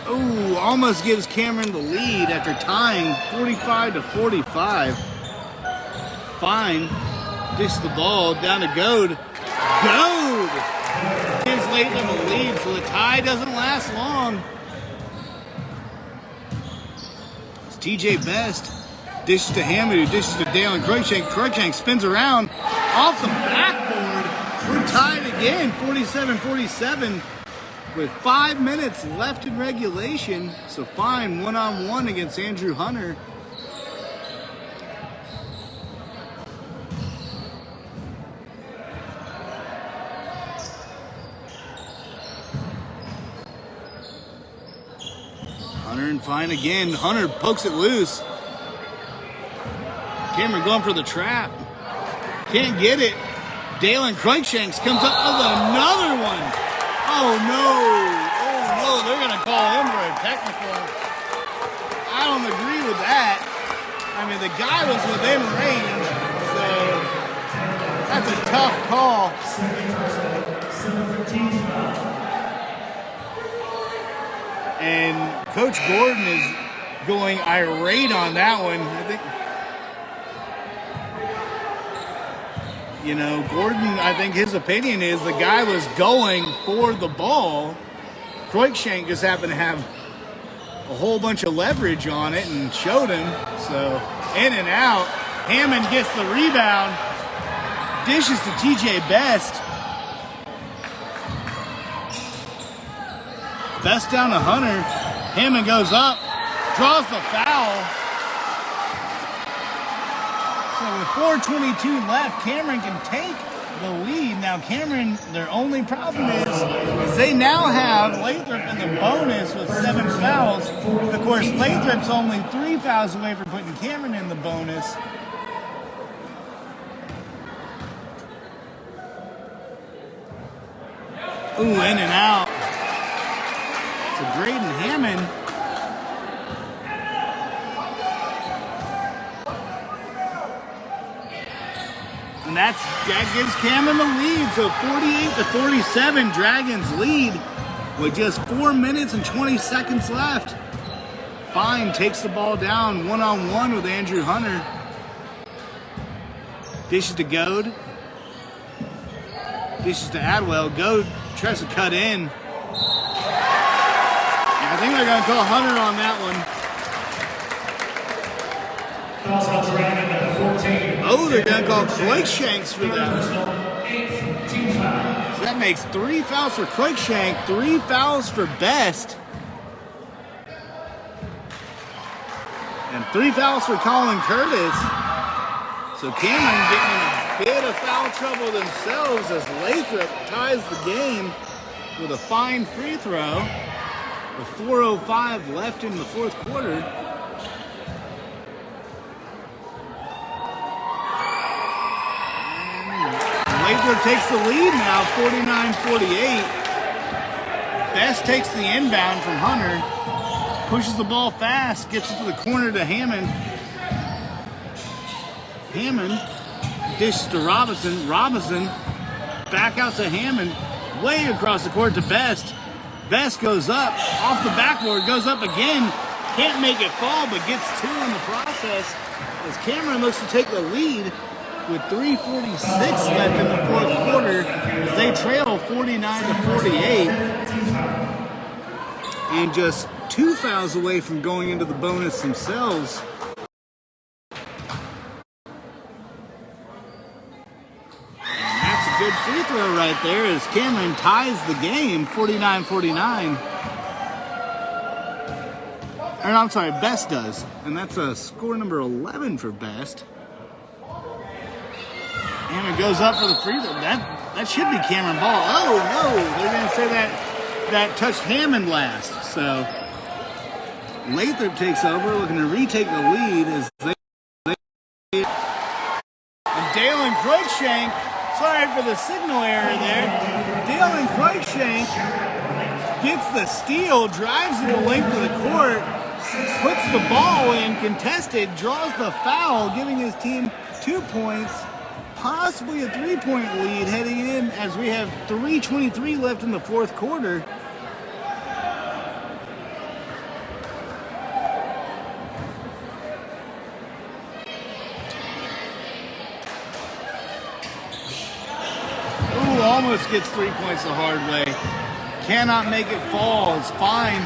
Ooh, almost gives Cameron the lead after tying 45-45. Fine. Dishes the ball down to Goad. Goad gives Latham a lead, so the tie doesn't last long. It's TJ Best. Dishes to Hammond, who dishes to Dalen Cruikshank. Cruikshank spins around off the backboard. We're tied again, 47-47. With 5 minutes left in regulation, so Fine one-on-one against Andrew Hunter. Hunter and Fine again. Hunter pokes it loose. Cameron going for the trap. Can't get it. Dalen Cruikshanks comes up with another one. Oh no, they're going to call him for a technical. I don't agree with that. I mean, the guy was within range, so that's a tough call. And Coach Gordon is going irate on that one. I think, you know, Gordon, I think his opinion is the guy was going for the ball. Cruikshank just happened to have a whole bunch of leverage on it and showed him. So, in and out. Hammond gets the rebound. Dishes to TJ Best. Best down to Hunter. Hammond goes up. Draws the foul. So with 4:22 left, Cameron can take the lead. Now Cameron, their only problem is they now have Lathrop in the bonus with 7 fouls. Of course, Lathrop's only 3 fouls away from putting Cameron in the bonus. Ooh, in and out. So Graydon Hammond. And that gives Cameron the lead. So 48-47, Dragons lead with just 4 minutes and 20 seconds left. Fine takes the ball down one-on-one with Andrew Hunter. Dishes to Goad. Dishes to Adwell. Goad tries to cut in. I think they're going to call Hunter on that one. Calls on Dragon number 14. Oh, they're going to call Cruikshanks for that. Team foul. So that makes 3 fouls for Cruikshank, 3 fouls for Best, and 3 fouls for Colin Curtis. So Cameron getting in a bit of foul trouble themselves as Lathrop ties the game with a fine free throw with 4:05 left in the fourth quarter. Lathrop takes the lead now, 49-48. Best takes the inbound from Hunter, pushes the ball fast, gets it to the corner to Hammond. Hammond dishes to Robinson. Robinson back out to Hammond, way across the court to Best. Best goes up, off the backboard, goes up again. Can't make it fall, but gets 2 in the process as Cameron looks to take the lead with 3:46 left in the fourth quarter as they trail 49-48 and just 2 fouls away from going into the bonus themselves. And that's a good free throw right there as Cameron ties the game 49-49. Or I'm sorry, Best does. And that's a score number 11 for Best. Hammond goes up for the free throw. That should be Cameron Ball. Oh no, they're gonna say that touched Hammond last. So Lathrop takes over, looking to retake the lead as they and Dalen Cruikshank, sorry for the signal error there. Dalen Cruikshank gets the steal, drives it the length of the court, puts the ball in contested, draws the foul, giving his team 2 points. Possibly a 3-point lead heading in as we have 3:23 left in the fourth quarter. Ooh, almost gets 3 points the hard way. Cannot make it fall. It's fine.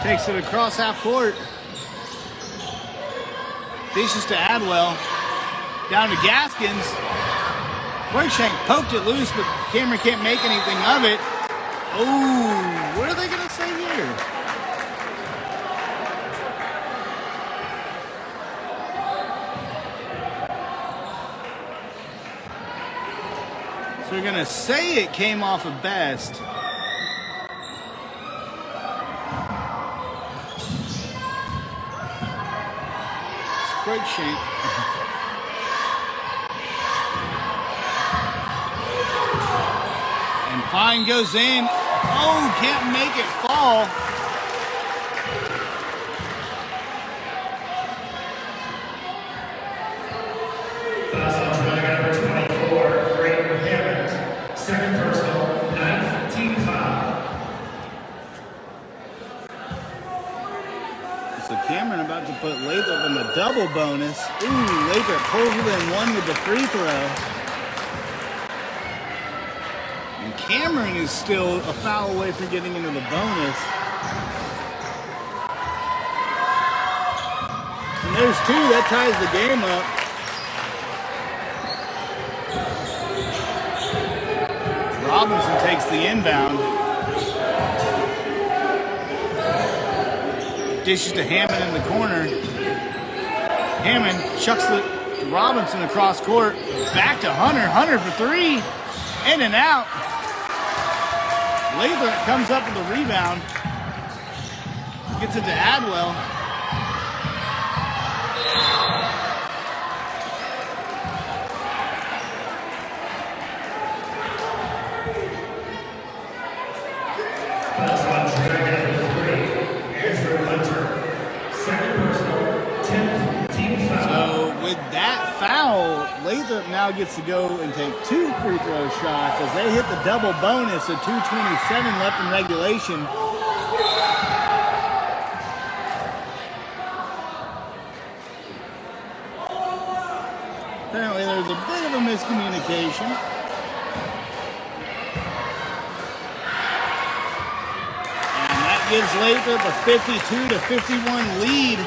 Takes it across half court. Dishes to Adwell. Down to Gaskins. Cruikshank poked it loose, but Cameron can't make anything of it. Oh, what are they going to say here? So they're going to say it came off of Best. It's Cruikshank. Fine goes in. Oh, can't make it fall. Fouls on Dragon number 24, Graydon Hammond. Second personal, 9th team foul. So Cameron about to put Lathrop in the double bonus. Ooh, Lathrop pulls it in one with the free throw. Cameron is still a foul away from getting into the bonus. And there's 2, that ties the game up. Robinson takes the inbound. Dishes to Hammond in the corner. Hammond chucks the Robinson across court. Back to Hunter. Hunter for 3. In and out. Lathrop comes up with the rebound, gets it to Adwell. foul, Lathrop now gets to go and take 2 free throw shots as they hit the double bonus at 2:27 left in regulation. Apparently there's a bit of a miscommunication. And that gives Lathrop a 52-51 lead.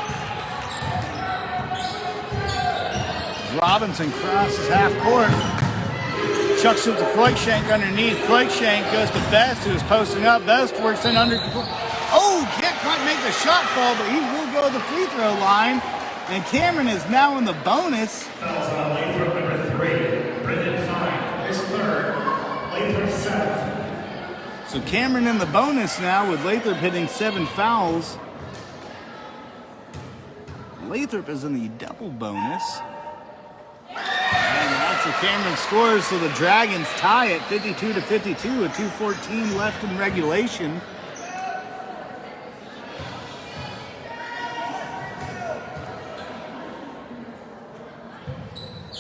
Robinson crosses half court. Chucks it to Cruikshank underneath. Cruikshank goes to Best, who's posting up. Best works in under. Oh, can't quite make the shot fall, but he will go to the free throw line. And Cameron is now in the bonus. Fouls on Lathrop number 3. Brendan Fine, his 3rd. Lathrop 7th. So Cameron in the bonus now with Lathrop hitting 7 fouls. Lathrop is in the double bonus. And that's what Cameron scores, so the Dragons tie it 52-52 with 2:14 left in regulation.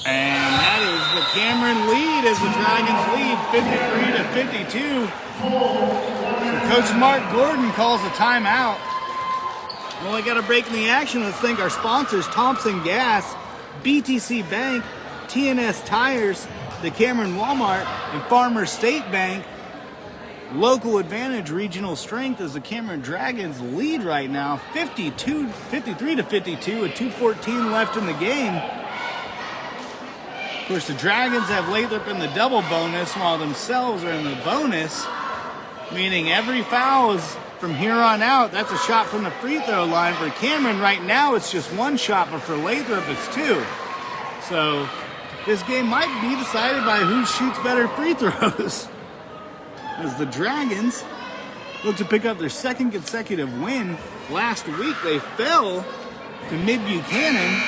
And that is the Cameron lead as the Dragons lead 53-52. So Coach Mark Gordon calls a timeout. Well, we got a break in the action. Let's thank our sponsors, Thompson Gas, BTC Bank, TNS Tires, the Cameron Walmart, and Farmers State Bank. Local advantage, regional strength as the Cameron Dragons lead right now, 53-52 with 2:14 left in the game. Of course, the Dragons have Lathrop in the double bonus while themselves are in the bonus, meaning every foul is from here on out. That's a shot from the free throw line. For Cameron right now, it's just 1 shot, but for Lathrop, it's 2. So this game might be decided by who shoots better free throws. As the Dragons look to pick up their 2nd consecutive win. Last week, they fell to Mid-Buchanan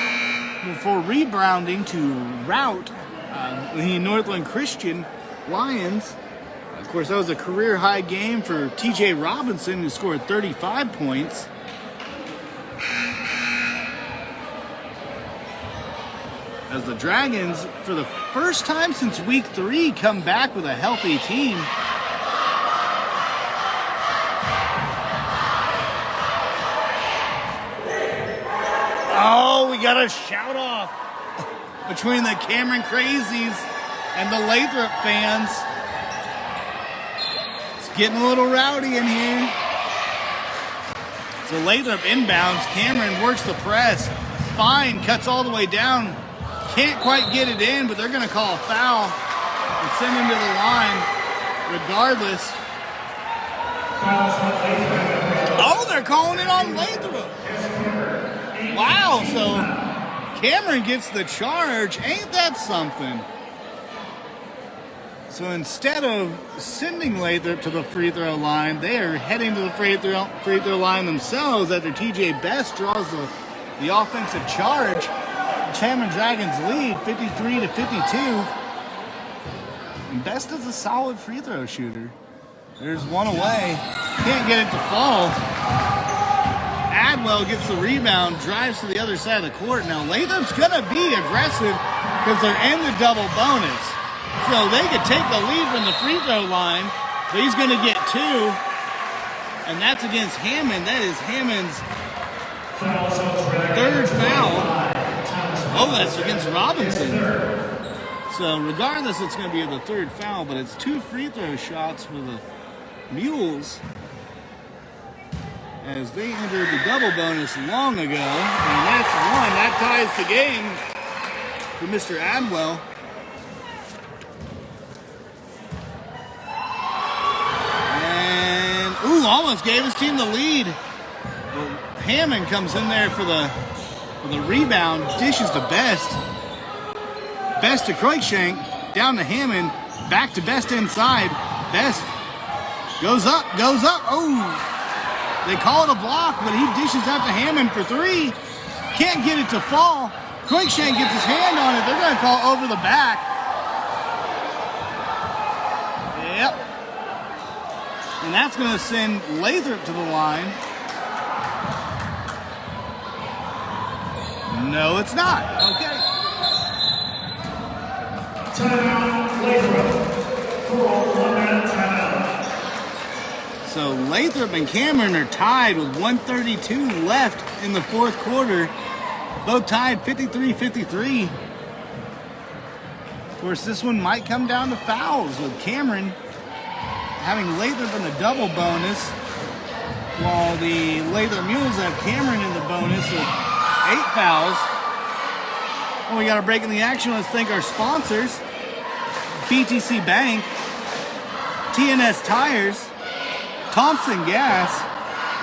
before rebounding to rout the Northland Christian Lions. Of course, that was a career-high game for TJ Robinson, who scored 35 points. As the Dragons, for the first time since week 3, come back with a healthy team. Oh, we got a shout off between the Cameron Crazies and the Lathrop fans. It's getting a little rowdy in here. So Lathrop inbounds. Cameron works the press. Fine cuts all the way down. Can't quite get it in, but they're going to call a foul and send him to the line regardless. Oh, they're calling it on Lathrop. Wow, so Cameron gets the charge. Ain't that something? So instead of sending Lathrop to the free throw line, they are heading to the free throw line themselves after TJ Best draws the offensive charge. Cameron Dragons lead 53-52. And Best is a solid free throw shooter. There's one away. Can't get it to fall. Adwell gets the rebound, drives to the other side of the court. Now Lathrop's going to be aggressive because they're in the double bonus. So they could take the lead from the free throw line, but he's going to get 2. And that's against Hammond. That is Hammond's 3rd foul. Oh, that's against Robinson. So regardless, it's going to be the 3rd foul, but it's 2 free throw shots for the Mules as they entered the double bonus long ago. And that's 1. That ties the game for Mr. Adwell. And, almost gave his team the lead. Well, Hammond comes in there for the rebound, dishes to Best. Best to Cruikshank, down to Hammond, back to Best inside. Best goes up. Oh, they call it a block, but he dishes out to Hammond for 3. Can't get it to fall. Cruikshank gets his hand on it. They're going to call over the back. Yep. And that's going to send Lathrop to the line. No, it's not. Okay. Timeout, Lathrop. For a 1-minute timeout. So Lathrop and Cameron are tied with 1:32 left in the fourth quarter. Both tied 53-53. Of course, this one might come down to fouls with Cameron having Lathrop in the double bonus, while the Lathrop Mules have Cameron in the bonus with 8 fouls. Well, we got a break in the action. Let's thank our sponsors: BTC Bank, TNS Tires, Thompson Gas,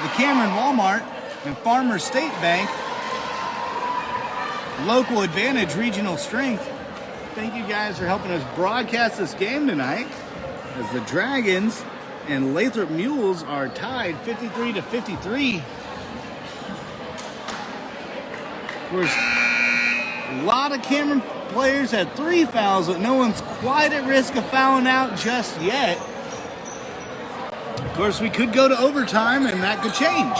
the Cameron Walmart, and Farmer State Bank. Local Advantage Regional Strength. Thank you guys for helping us broadcast this game tonight, as the Dragons and Lathrop Mules are tied 53-53. Of course, a lot of Cameron players had 3 fouls, but no one's quite at risk of fouling out just yet. Of course, we could go to overtime and that could change.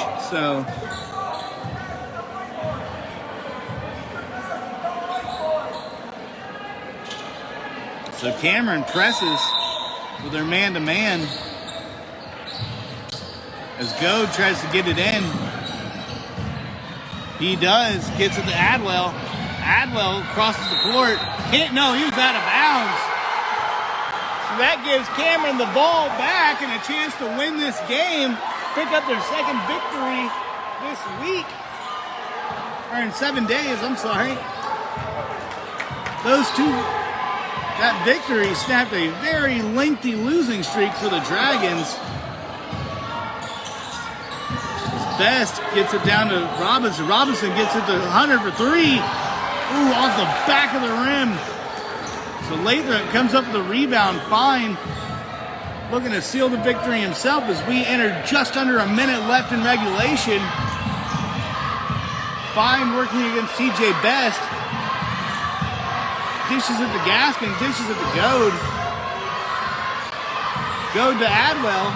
So Cameron presses with their man-to-man as Goad tries to get it in. He does, gets it to Adwell. Adwell crosses the court. He was out of bounds. So that gives Cameron the ball back and a chance to win this game, pick up their second victory this week. Or in 7 days, I'm sorry. That victory snapped a very lengthy losing streak for the Dragons. Best gets it down to Robinson. Robinson gets it to Hunter for 3. Ooh, off the back of the rim. So Lathrop comes up with a rebound. Fine looking to seal the victory himself as we enter just under a minute left in regulation. Fine working against TJ Best. Dishes it to Gaskin, dishes it to Goad. Goad to Adwell.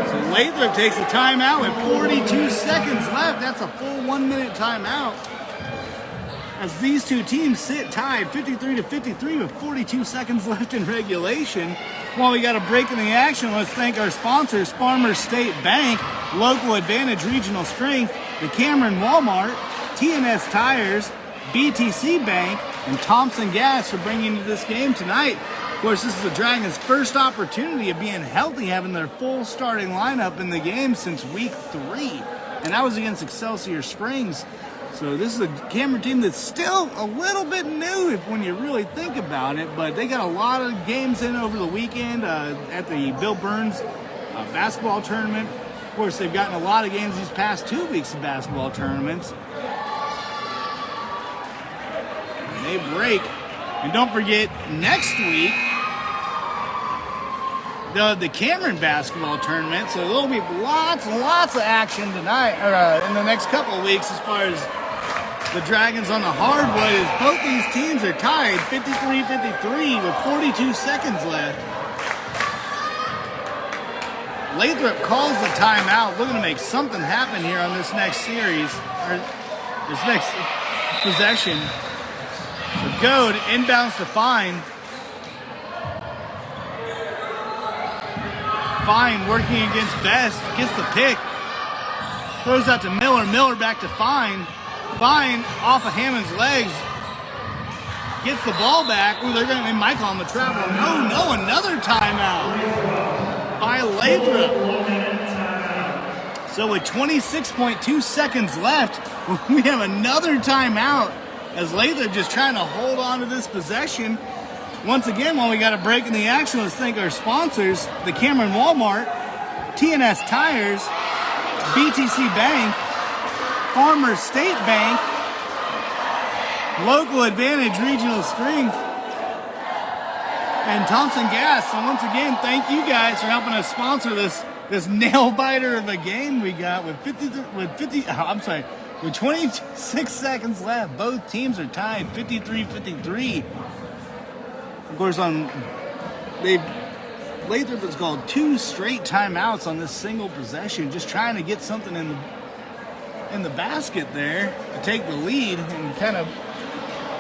So Lathrop takes a timeout with 42 seconds left. That's a full 1 minute timeout. As these two teams sit tied 53-53 with 42 seconds left in regulation. While we got a break in the action, let's thank our sponsors: Farmer State Bank, Local Advantage Regional Strength, the Cameron Walmart, TNS Tires, BTC Bank, and Thompson Gas for bringing you this game tonight. Of course, this is the Dragons' first opportunity of being healthy, having their full starting lineup in the game since week 3. And that was against Excelsior Springs. So this is a Cameron team that's still a little bit new when you really think about it, but they got a lot of games in over the weekend at the Bill Burns basketball tournament. Of course, they've gotten a lot of games these past 2 weeks of basketball tournaments. And they break. And don't forget, next week, the Cameron basketball tournament. So there'll be lots and lots of action tonight, or in the next couple of weeks, as far as the Dragons on the hardwood. As both these teams are tied 53-53 with 42 seconds left. Lathrop calls the timeout, looking to make something happen here on this next series, or this next possession. So Goad inbounds to Fine. Fine working against Best, gets the pick. Throws out to Miller, Miller back to Fine. Fine off of Hammond's legs. Gets the ball back. Ooh, they might call him a travel. No, another timeout by Lathrop. So with 26.2 seconds left, we have another timeout as Lathrop just trying to hold on to this possession. Once again, while we got a break in the action, let's thank our sponsors: the Cameron Walmart, TNS Tires, BTC Bank, Farmer State Bank, Local Advantage Regional Strength, and Thompson Gas. So once again, thank you guys for helping us sponsor this nail biter of a game we got with 26 seconds left. Both teams are tied 53-53. Of course, Lathrop has called 2 straight timeouts on this single possession, just trying to get something in the basket there to take the lead and kind of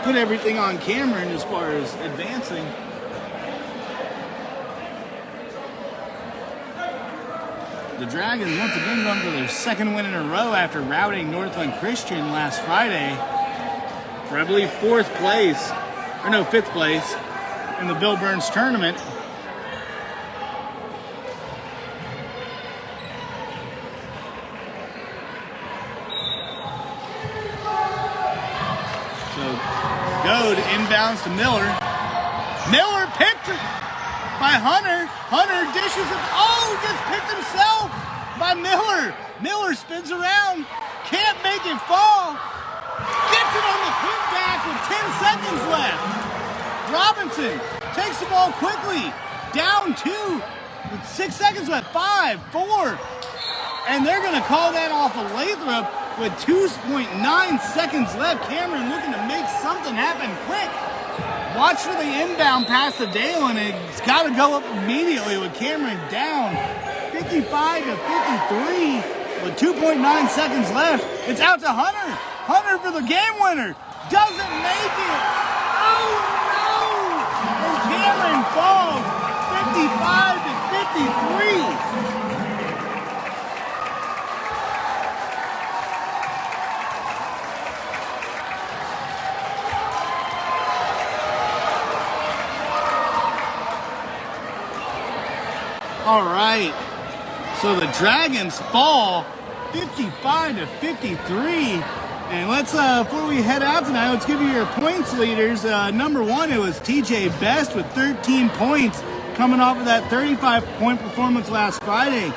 put everything on Cameron as far as advancing. The Dragons once again going for their second win in a row after routing Northland Christian last Friday for, I believe, fifth place in the Bill Burns tournament. So, Goad inbounds to Miller. Miller picked by Hunter. Hunter dishes it. Oh, just picked himself by Miller. Miller spins around. Can't make it fall. Gets it on the putback with 10 seconds left. Robinson takes the ball quickly. Down 2 with 6 seconds left. 5, 4. And they're going to call that off of Lathrop with 2.9 seconds left. Cameron looking to make something happen quick. Watch for the inbound pass to Dale, and it's got to go up immediately with Cameron down 55 to 53 with 2.9 seconds left. It's out to Hunter. Hunter for the game winner. Doesn't make it. Oh, no. And Cameron falls 55 to 53. All right, so the Dragons fall 55 to 53. And let's, before we head out tonight, let's give you your points leaders. Number 1, it was TJ Best with 13 points, coming off of that 35-point performance last Friday.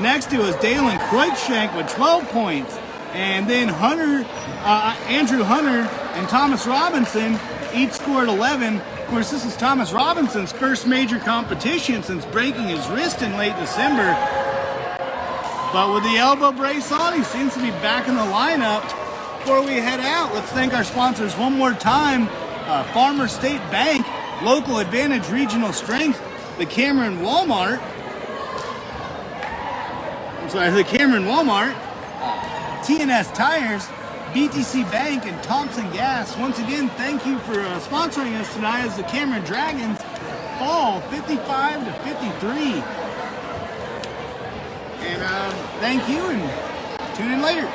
Next, it was Dalen Kreutzschenk with 12 points. And then Andrew Hunter and Thomas Robinson each scored 11. Of course, this is Thomas Robinson's first major competition since breaking his wrist in late December. But with the elbow brace on, he seems to be back in the lineup. Before we head out, let's thank our sponsors one more time. Farmer State Bank, Local Advantage Regional Strength, the Cameron Walmart, TNS Tires, BTC Bank, and Thompson Gas. Once again, thank you for sponsoring us tonight as the Cameron Dragons fall 55 to 53. And thank you, and tune in later.